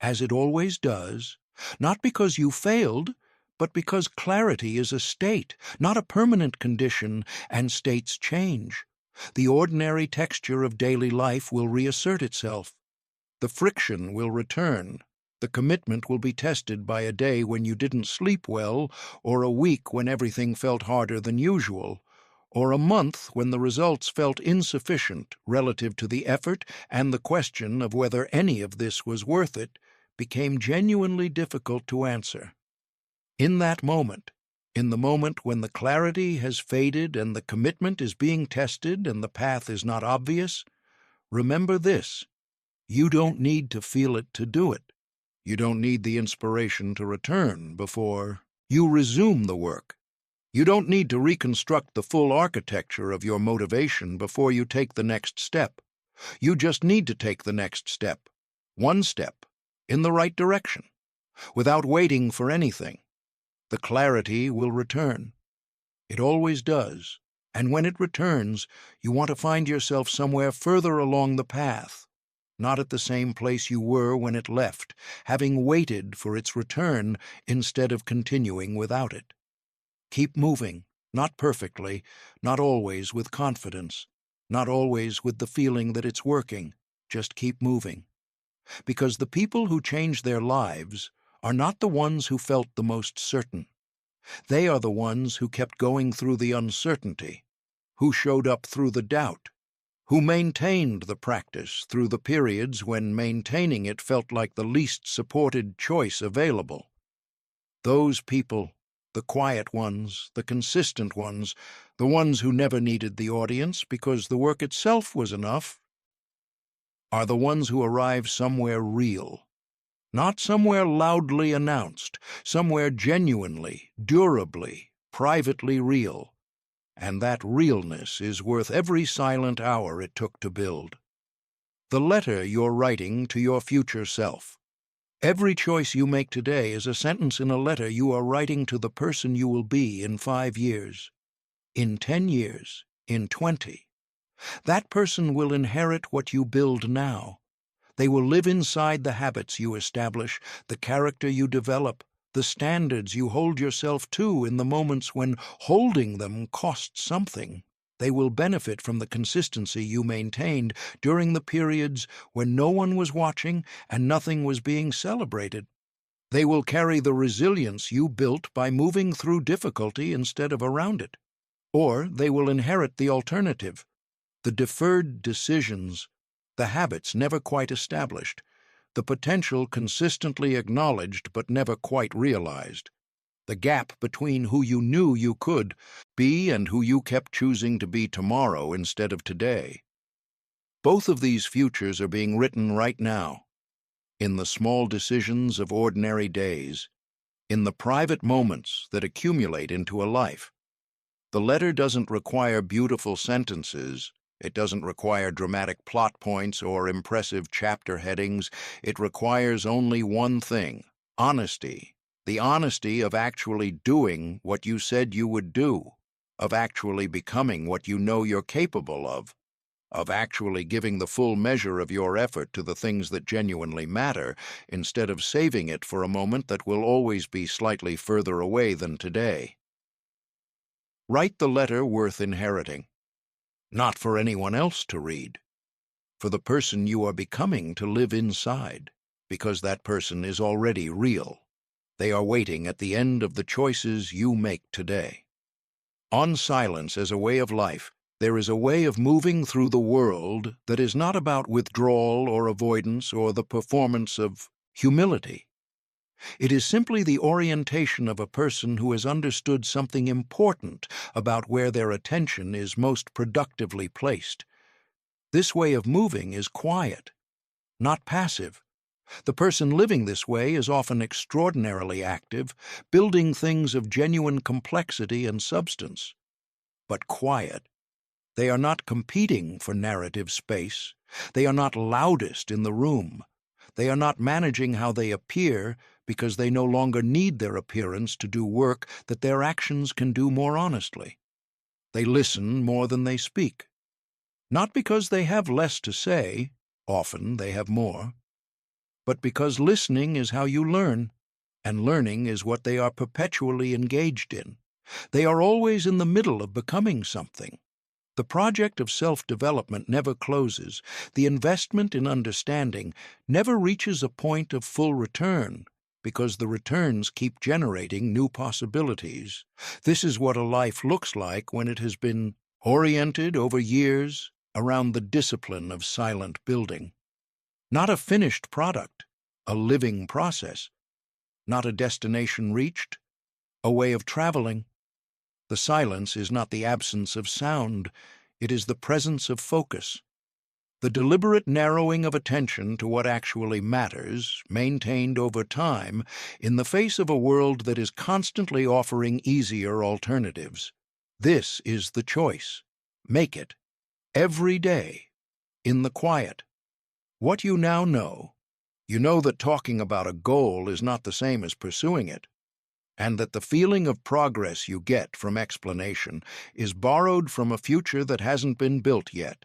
as it always does, not because you failed, but because clarity is a state, not a permanent condition, and states change. The ordinary texture of daily life will reassert itself. The friction will return. The commitment will be tested by a day when you didn't sleep well, or a week when everything felt harder than usual, or a month when the results felt insufficient relative to the effort, and the question of whether any of this was worth it became genuinely difficult to answer. In that moment, in the moment when the clarity has faded and the commitment is being tested and the path is not obvious, remember this: you don't need to feel it to do it. You don't need the inspiration to return before you resume the work. You don't need to reconstruct the full architecture of your motivation before you take the next step. You just need to take the next step, one step, in the right direction, without waiting for anything. The clarity will return. It always does, and when it returns, you want to find yourself somewhere further along the path, not at the same place you were when it left, having waited for its return instead of continuing without it. Keep moving, not perfectly, not always with confidence, not always with the feeling that it's working. Just keep moving. Because the people who change their lives are not the ones who felt the most certain. They are the ones who kept going through the uncertainty, who showed up through the doubt, who maintained the practice through the periods when maintaining it felt like the least supported choice available. Those people, the quiet ones, the consistent ones, the ones who never needed the audience because the work itself was enough, are the ones who arrive somewhere real. Not somewhere loudly announced, somewhere genuinely, durably, privately real. And that realness is worth every silent hour it took to build. The letter you're writing to your future self. Every choice you make today is a sentence in a letter you are writing to the person you will be in 5 years, in 10 years, in 20. That person will inherit what you build now. They will live inside the habits you establish, the character you develop, the standards you hold yourself to in the moments when holding them costs something. They will benefit from the consistency you maintained during the periods when no one was watching and nothing was being celebrated. They will carry the resilience you built by moving through difficulty instead of around it. Or they will inherit the alternative, the deferred decisions, the habits never quite established, the potential consistently acknowledged but never quite realized. the gap between who you knew you could be and who you kept choosing to be tomorrow instead of today. Both of these futures are being written right now, in the small decisions of ordinary days, in the private moments that accumulate into a life. The letter doesn't require beautiful sentences. It doesn't require dramatic plot points or impressive chapter headings. It requires only one thing: honesty. The honesty of actually doing what you said you would do, of actually becoming what you know you're capable of actually giving the full measure of your effort to the things that genuinely matter, instead of saving it for a moment that will always be slightly further away than today. Write the letter worth inheriting, not for anyone else to read, for the person you are becoming to live inside, because that person is already real. They are waiting at the end of the choices you make today. On silence as a way of life, there is a way of moving through the world that is not about withdrawal or avoidance or the performance of humility. It is simply the orientation of a person who has understood something important about where their attention is most productively placed. This way of moving is quiet, not passive. The person living this way is often extraordinarily active, building things of genuine complexity and substance. But quiet. They are not competing for narrative space. They are not loudest in the room. They are not managing how they appear because they no longer need their appearance to do work that their actions can do more honestly. They listen more than they speak. Not because they have less to say, often they have more, but because listening is how you learn, and learning is what they are perpetually engaged in. They are always in the middle of becoming something. The project of self-development never closes. The investment in understanding never reaches a point of full return, because the returns keep generating new possibilities. This is what a life looks like when it has been oriented over years around the discipline of silent building. Not a finished product, a living process. Not a destination reached, a way of traveling. The silence is not the absence of sound, it is the presence of focus. The deliberate narrowing of attention to what actually matters, maintained over time, in the face of a world that is constantly offering easier alternatives. This is the choice. Make it. Every day. In the quiet. What you now know. You know that talking about a goal is not the same as pursuing it, and that the feeling of progress you get from explanation is borrowed from a future that hasn't been built yet.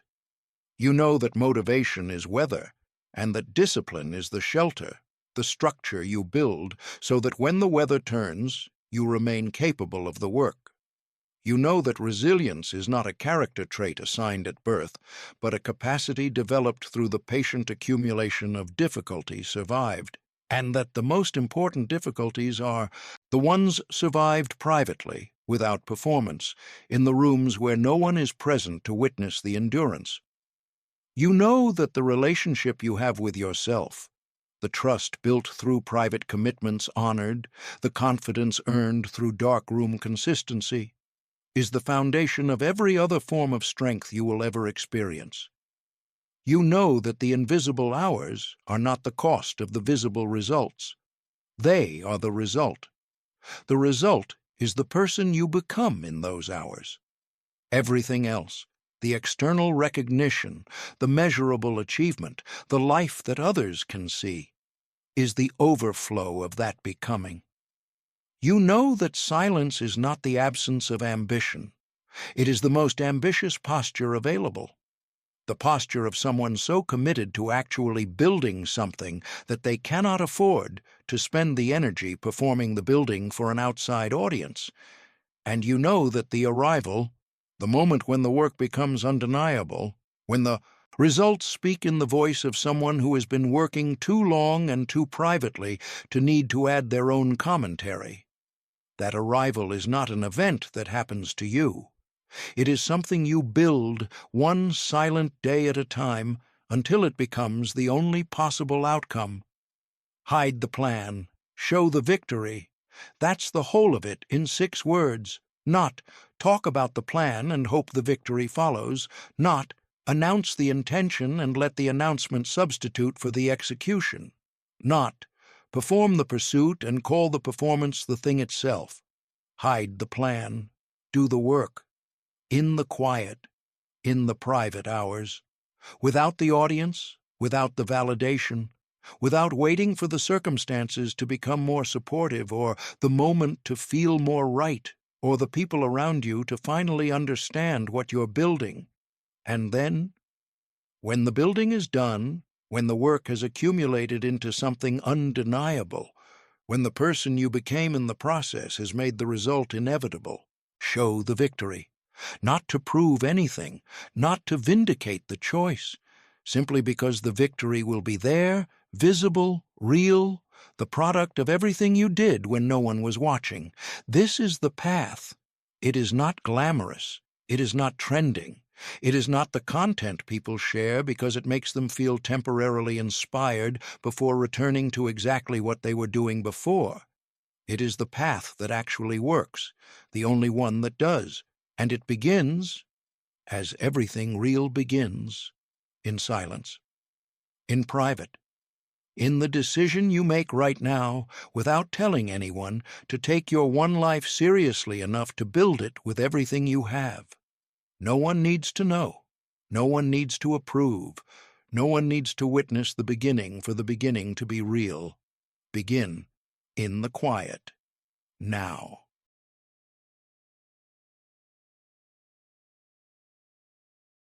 You know that motivation is weather, and that discipline is the shelter, the structure you build, so that when the weather turns, you remain capable of the work. You know that resilience is not a character trait assigned at birth, but a capacity developed through the patient accumulation of difficulty survived, and that the most important difficulties are the ones survived privately, without performance, in the rooms where no one is present to witness the endurance. You know that the relationship you have with yourself, the trust built through private commitments honored, the confidence earned through darkroom consistency, is the foundation of every other form of strength you will ever experience. You know that the invisible hours are not the cost of the visible results. They are the result. The result is the person you become in those hours. Everything else, the external recognition, the measurable achievement, the life that others can see, is the overflow of that becoming. You know that silence is not the absence of ambition. It is the most ambitious posture available. The posture of someone so committed to actually building something that they cannot afford to spend the energy performing the building for an outside audience. And you know that the arrival, the moment when the work becomes undeniable, when the results speak in the voice of someone who has been working too long and too privately to need to add their own commentary, that arrival is not an event that happens to you. It is something you build one silent day at a time until it becomes the only possible outcome. Hide the plan, show the victory, That's the whole of it in 6 words. Not, talk about the plan and hope the victory follows. Not, announce the intention and let the announcement substitute for the execution. Not, perform the pursuit and call the performance the thing itself. Hide the plan. Do the work. In the quiet. In the private hours. Without the audience. Without the validation. Without waiting for the circumstances to become more supportive, or the moment to feel more right, or the people around you to finally understand what you're building. And then, when the building is done, when the work has accumulated into something undeniable, when the person you became in the process has made the result inevitable, show the victory. Not to prove anything, not to vindicate the choice, simply because the victory will be there, visible, real, the product of everything you did when no one was watching. This is the path. It is not glamorous. It is not trending. It is not the content people share because it makes them feel temporarily inspired before returning to exactly what they were doing before. It is the path that actually works, the only one that does, and it begins, as everything real begins, in silence, in private, in the decision you make right now, without telling anyone, to take your one life seriously enough to build it with everything you have. No one needs to know. No one needs to approve. No one needs to witness the beginning for the beginning to be real. Begin in the quiet, now.